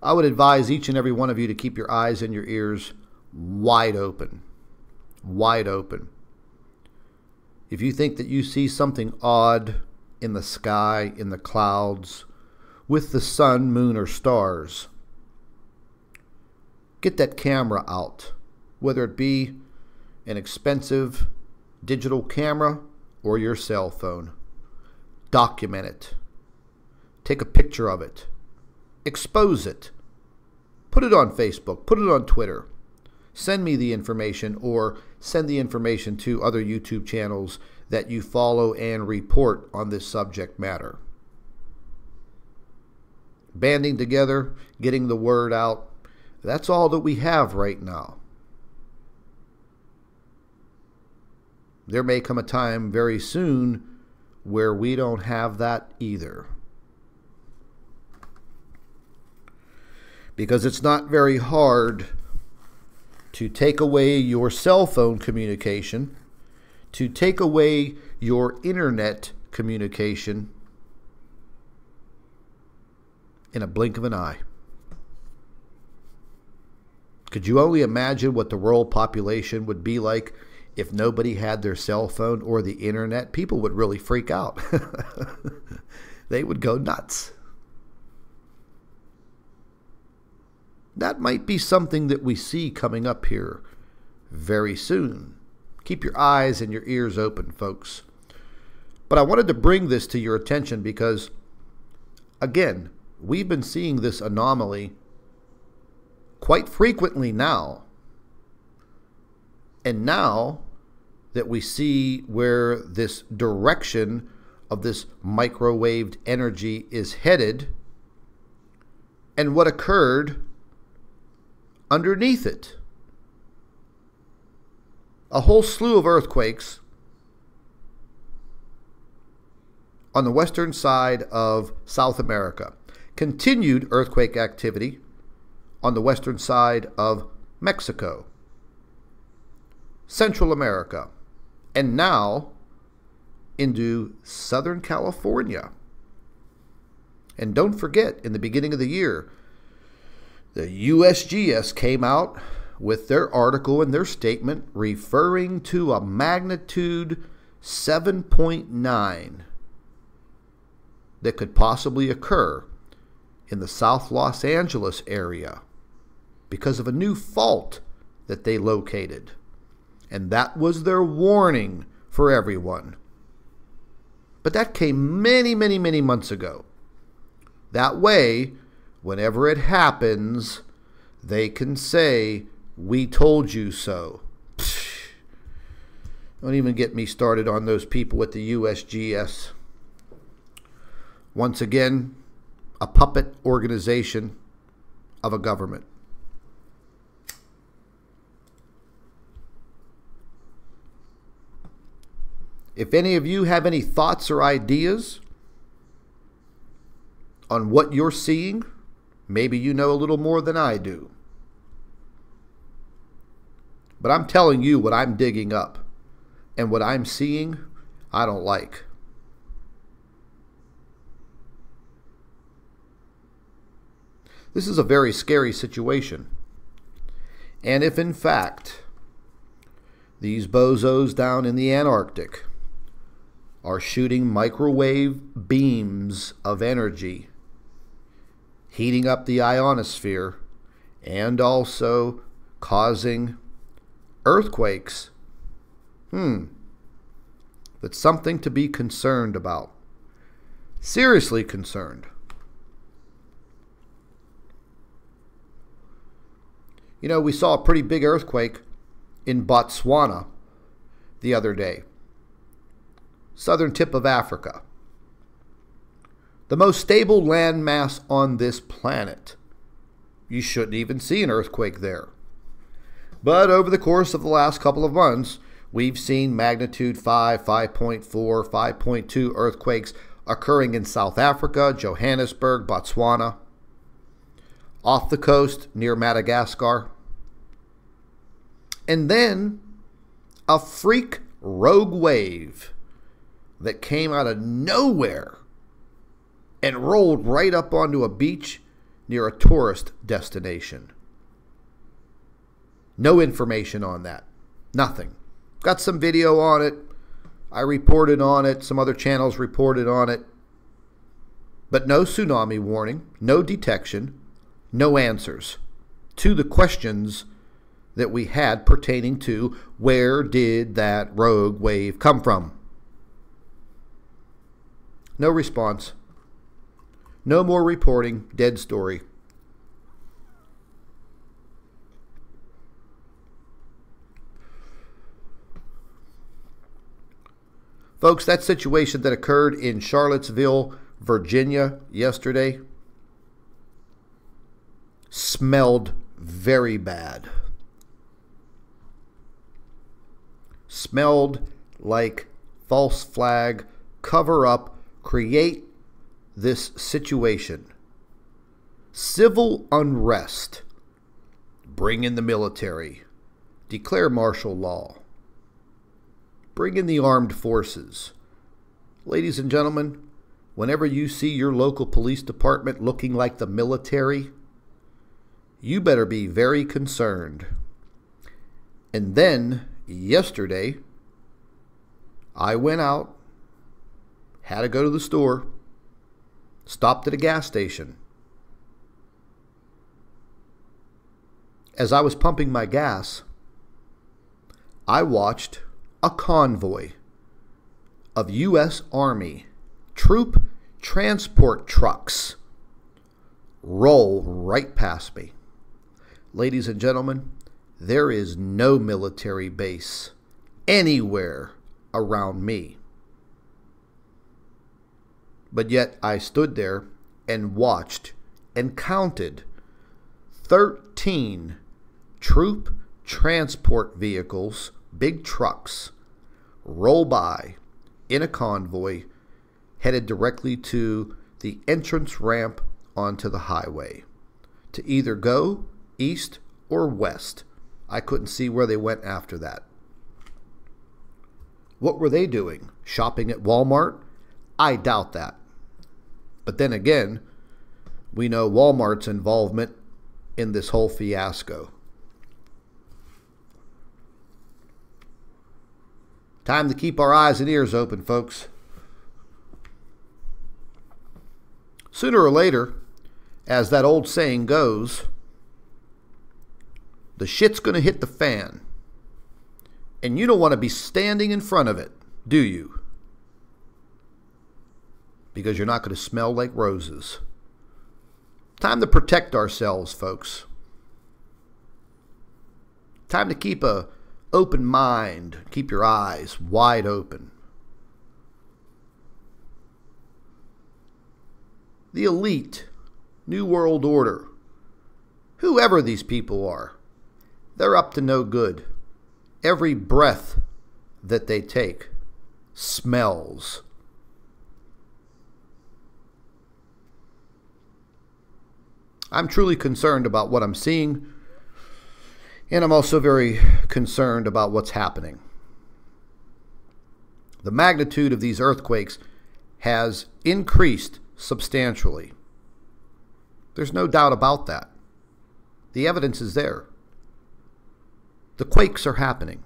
Speaker 1: I would advise each and every one of you to keep your eyes and your ears wide open. Wide open. If you think that you see something odd in the sky, in the clouds, with the sun, moon, or stars, get that camera out, whether it be an expensive digital camera or your cell phone. Document it. Take a picture of it. Expose it. Put it on Facebook. Put it on Twitter. Send me the information, or send the information to other YouTube channels that you follow and report on this subject matter. Banding together, getting the word out, that's all that we have right now. There may come a time very soon where we don't have that either. Because it's not very hard to take away your cell phone communication, to take away your internet communication in a blink of an eye. Could you only imagine what the world population would be like if nobody had their cell phone or the internet? People would really freak out. They would go nuts. That might be something that we see coming up here very soon. Keep your eyes and your ears open, folks. But I wanted to bring this to your attention because, again, we've been seeing this anomaly quite frequently now. And now that we see where this direction of this microwaved energy is headed and what occurred underneath it. A whole slew of earthquakes on the western side of South America. Continued earthquake activity on the western side of Mexico, Central America, and now into Southern California. And don't forget, in the beginning of the year, the USGS came out with their article and their statement referring to a magnitude 7.9 that could possibly occur in the South Los Angeles area because of a new fault that they located. And that was their warning for everyone. But that came many, many, many months ago. That way, whenever it happens, they can say, "We told you so." Psh, don't even get me started on those people at the USGS. Once again, a puppet organization of a government. If any of you have any thoughts or ideas on what you're seeing, maybe you know a little more than I do. But I'm telling you what I'm digging up, and what I'm seeing, I don't like. This is a very scary situation. And if in fact these bozos down in the Antarctic are shooting microwave beams of energy, heating up the ionosphere, and also causing earthquakes, that's something to be concerned about. Seriously concerned. You know, we saw a pretty big earthquake in Botswana the other day. Southern tip of Africa. The most stable landmass on this planet. You shouldn't even see an earthquake there. But over the course of the last couple of months, we've seen magnitude 5, 5.4, 5.2 earthquakes occurring in South Africa, Johannesburg, Botswana, off the coast near Madagascar. And then a freak rogue wave that came out of nowhere and rolled right up onto a beach near a tourist destination. No information on that. Nothing. Got some video on it. I reported on it. Some other channels reported on it. But no tsunami warning, no detection, no answers to the questions that we had pertaining to where did that rogue wave come from. No response. No more reporting. Dead story. Folks, that situation that occurred in Charlottesville, Virginia yesterday smelled very bad. Smelled like false flag, cover up, create this situation. Civil unrest. Bring in the military. Declare martial law. Bring in the armed forces. Ladies and gentlemen, whenever you see your local police department looking like the military, you better be very concerned. And then, yesterday, I went out, had to go to the store, stopped at a gas station. As I was pumping my gas, I watched a convoy of U.S. Army troop transport trucks roll right past me. Ladies and gentlemen, there is no military base anywhere around me. But yet I stood there and watched and counted 13 troop transport vehicles, big trucks, roll by in a convoy headed directly to the entrance ramp onto the highway to either go east or west. I couldn't see where they went after that. What were they doing? Shopping at Walmart? I doubt that. But then again, we know Walmart's involvement in this whole fiasco. Time to keep our eyes and ears open, folks. Sooner or later, as that old saying goes, the shit's going to hit the fan. And you don't want to be standing in front of it, do you? Because you're not going to smell like roses. Time to protect ourselves, folks. Time to keep a open mind. Keep your eyes wide open. The elite, New World Order, whoever these people are, they're up to no good. Every breath that they take smells. I'm truly concerned about what I'm seeing, and I'm also very concerned about what's happening. The magnitude of these earthquakes has increased substantially. There's no doubt about that. The evidence is there. The quakes are happening.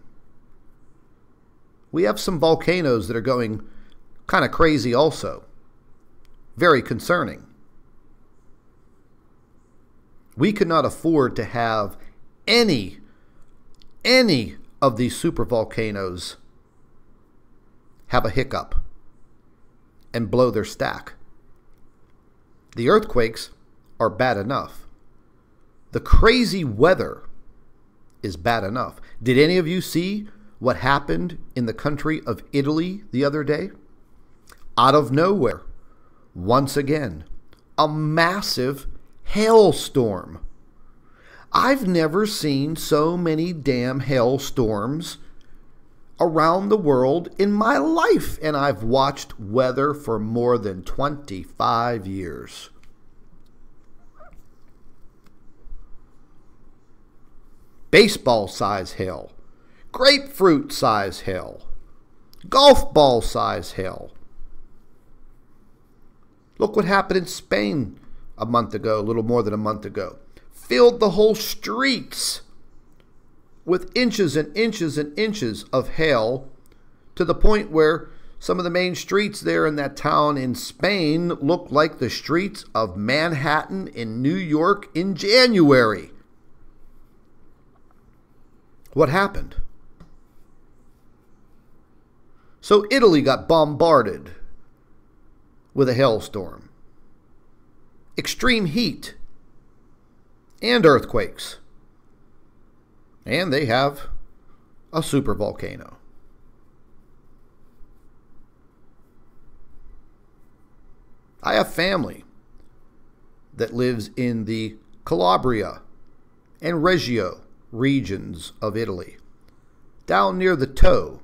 Speaker 1: We have some volcanoes that are going kind of crazy also. Very concerning. We cannot afford to have any of these supervolcanoes have a hiccup and blow their stack. The earthquakes are bad enough. The crazy weather is bad enough. Did any of you see what happened in the country of Italy the other day? Out of nowhere, once again, a massive hailstorm. I've never seen so many damn hailstorms around the world in my life, and I've watched weather for more than 25 years. baseball size hail, grapefruit size hail, golf ball size hail. Look what happened in Spain a month ago, a little more than a month ago. Filled the whole streets with inches and inches and inches of hail, to the point where some of the main streets there in that town in Spain looked like the streets of Manhattan in New York in January. What happened? So Italy got bombarded with a hailstorm, extreme heat, and earthquakes. And they have a supervolcano. I have family that lives in the Calabria and Reggio regions of Italy, down near the toe.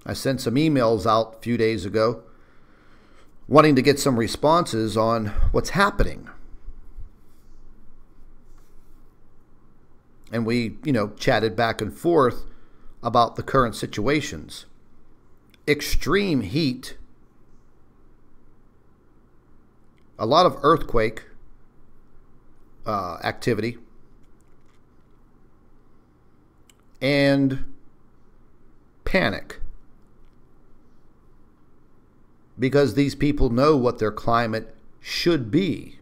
Speaker 1: I sent some emails out a few days ago wanting to get some responses on what's happening. And we, chatted back and forth about the current situations. Extreme heat, a lot of earthquake activity, and panic. Because these people know what their climate should be.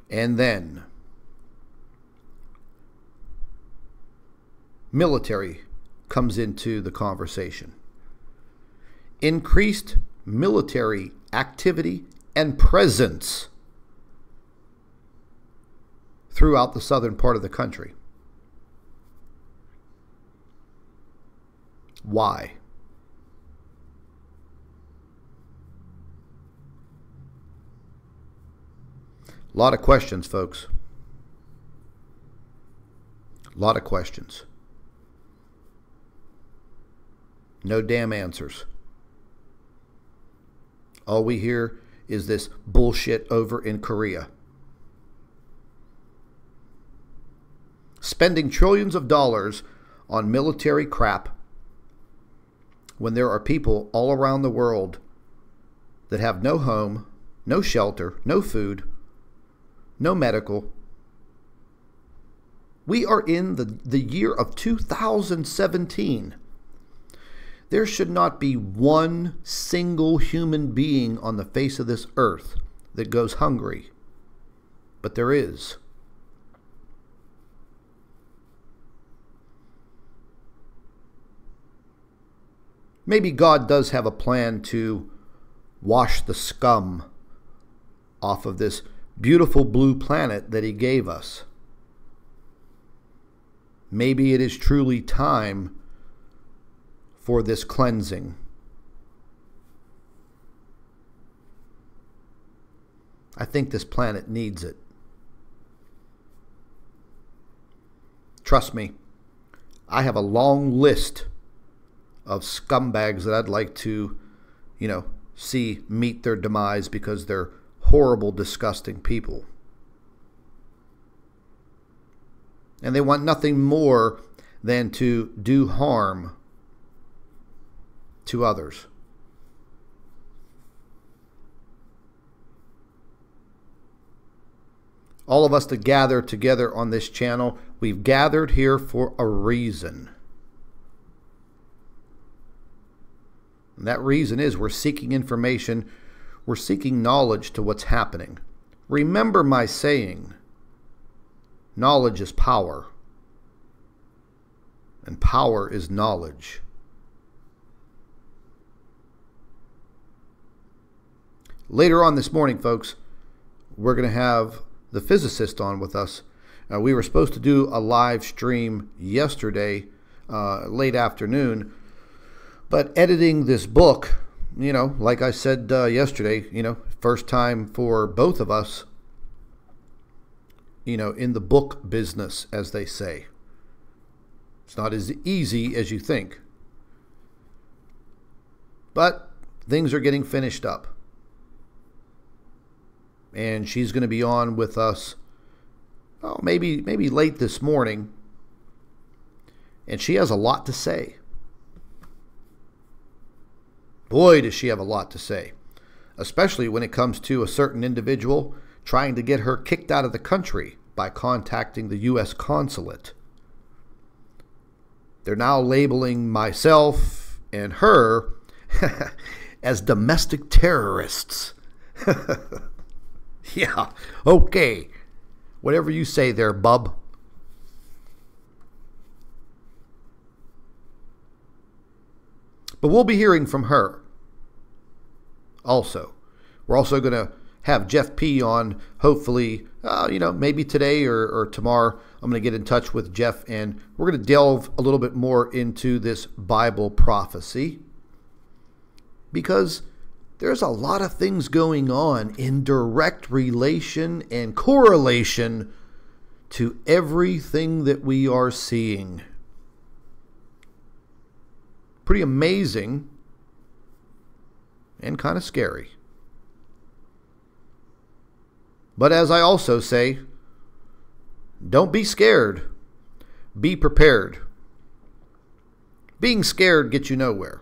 Speaker 1: And then military comes into the conversation. Increased military activity and presence throughout the southern part of the country. Why? A lot of questions, folks. A lot of questions. No damn answers. All we hear is this bullshit over in Korea. Spending trillions of dollars on military crap when there are people all around the world that have no home, no shelter, no food, no medical. We are in the year of 2017. There should not be one single human being on the face of this earth that goes hungry. But there is. Maybe God does have a plan to wash the scum off of this beautiful blue planet that He gave us. Maybe it is truly time for this cleansing. I think this planet needs it. Trust me, I have a long list of scumbags that I'd like to, see meet their demise because they're horrible, disgusting people. And they want nothing more than to do harm to others. All of us that gather together on this channel, we've gathered here for a reason. And that reason is we're seeking information, we're seeking knowledge to what's happening. Remember my saying, knowledge is power, and power is knowledge. Later on this morning, folks, we're going to have the physicist on with us. We were supposed to do a live stream yesterday, late afternoon, but editing this book, like I said yesterday, first time for both of us, in the book business, as they say. It's not as easy as you think. But things are getting finished up. And she's going to be on with us, maybe late this morning. And she has a lot to say. Boy, does she have a lot to say. Especially when it comes to a certain individual trying to get her kicked out of the country by contacting the U.S. consulate. They're now labeling myself and her as domestic terrorists. Yeah, okay. Whatever you say there, bub. But we'll be hearing from her also. We're also going to have Jeff P. on, hopefully, maybe today or tomorrow. I'm going to get in touch with Jeff, and we're going to delve a little bit more into this Bible prophecy, because there's a lot of things going on in direct relation and correlation to everything that we are seeing. Pretty amazing and kind of scary. But as I also say, don't be scared. Be prepared. Being scared gets you nowhere.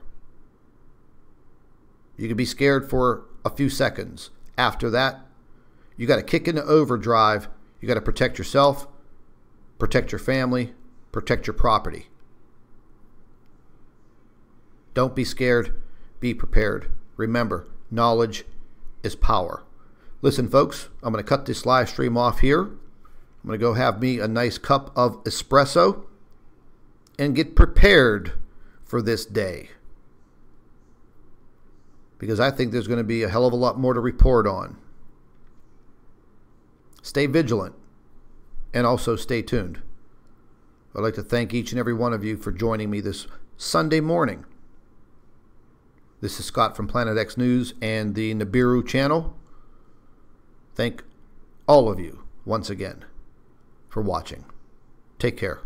Speaker 1: You can be scared for a few seconds. After that, you got to kick into overdrive. You got to protect yourself, protect your family, protect your property. Don't be scared. Be prepared. Remember, knowledge is power. Listen, folks, I'm going to cut this live stream off here. I'm going to go have me a nice cup of espresso and get prepared for this day, because I think there's going to be a hell of a lot more to report on. Stay vigilant and also stay tuned. I'd like to thank each and every one of you for joining me this Sunday morning. This is Scott from Planet X News and the Nibiru channel. Thank all of you once again for watching. Take care.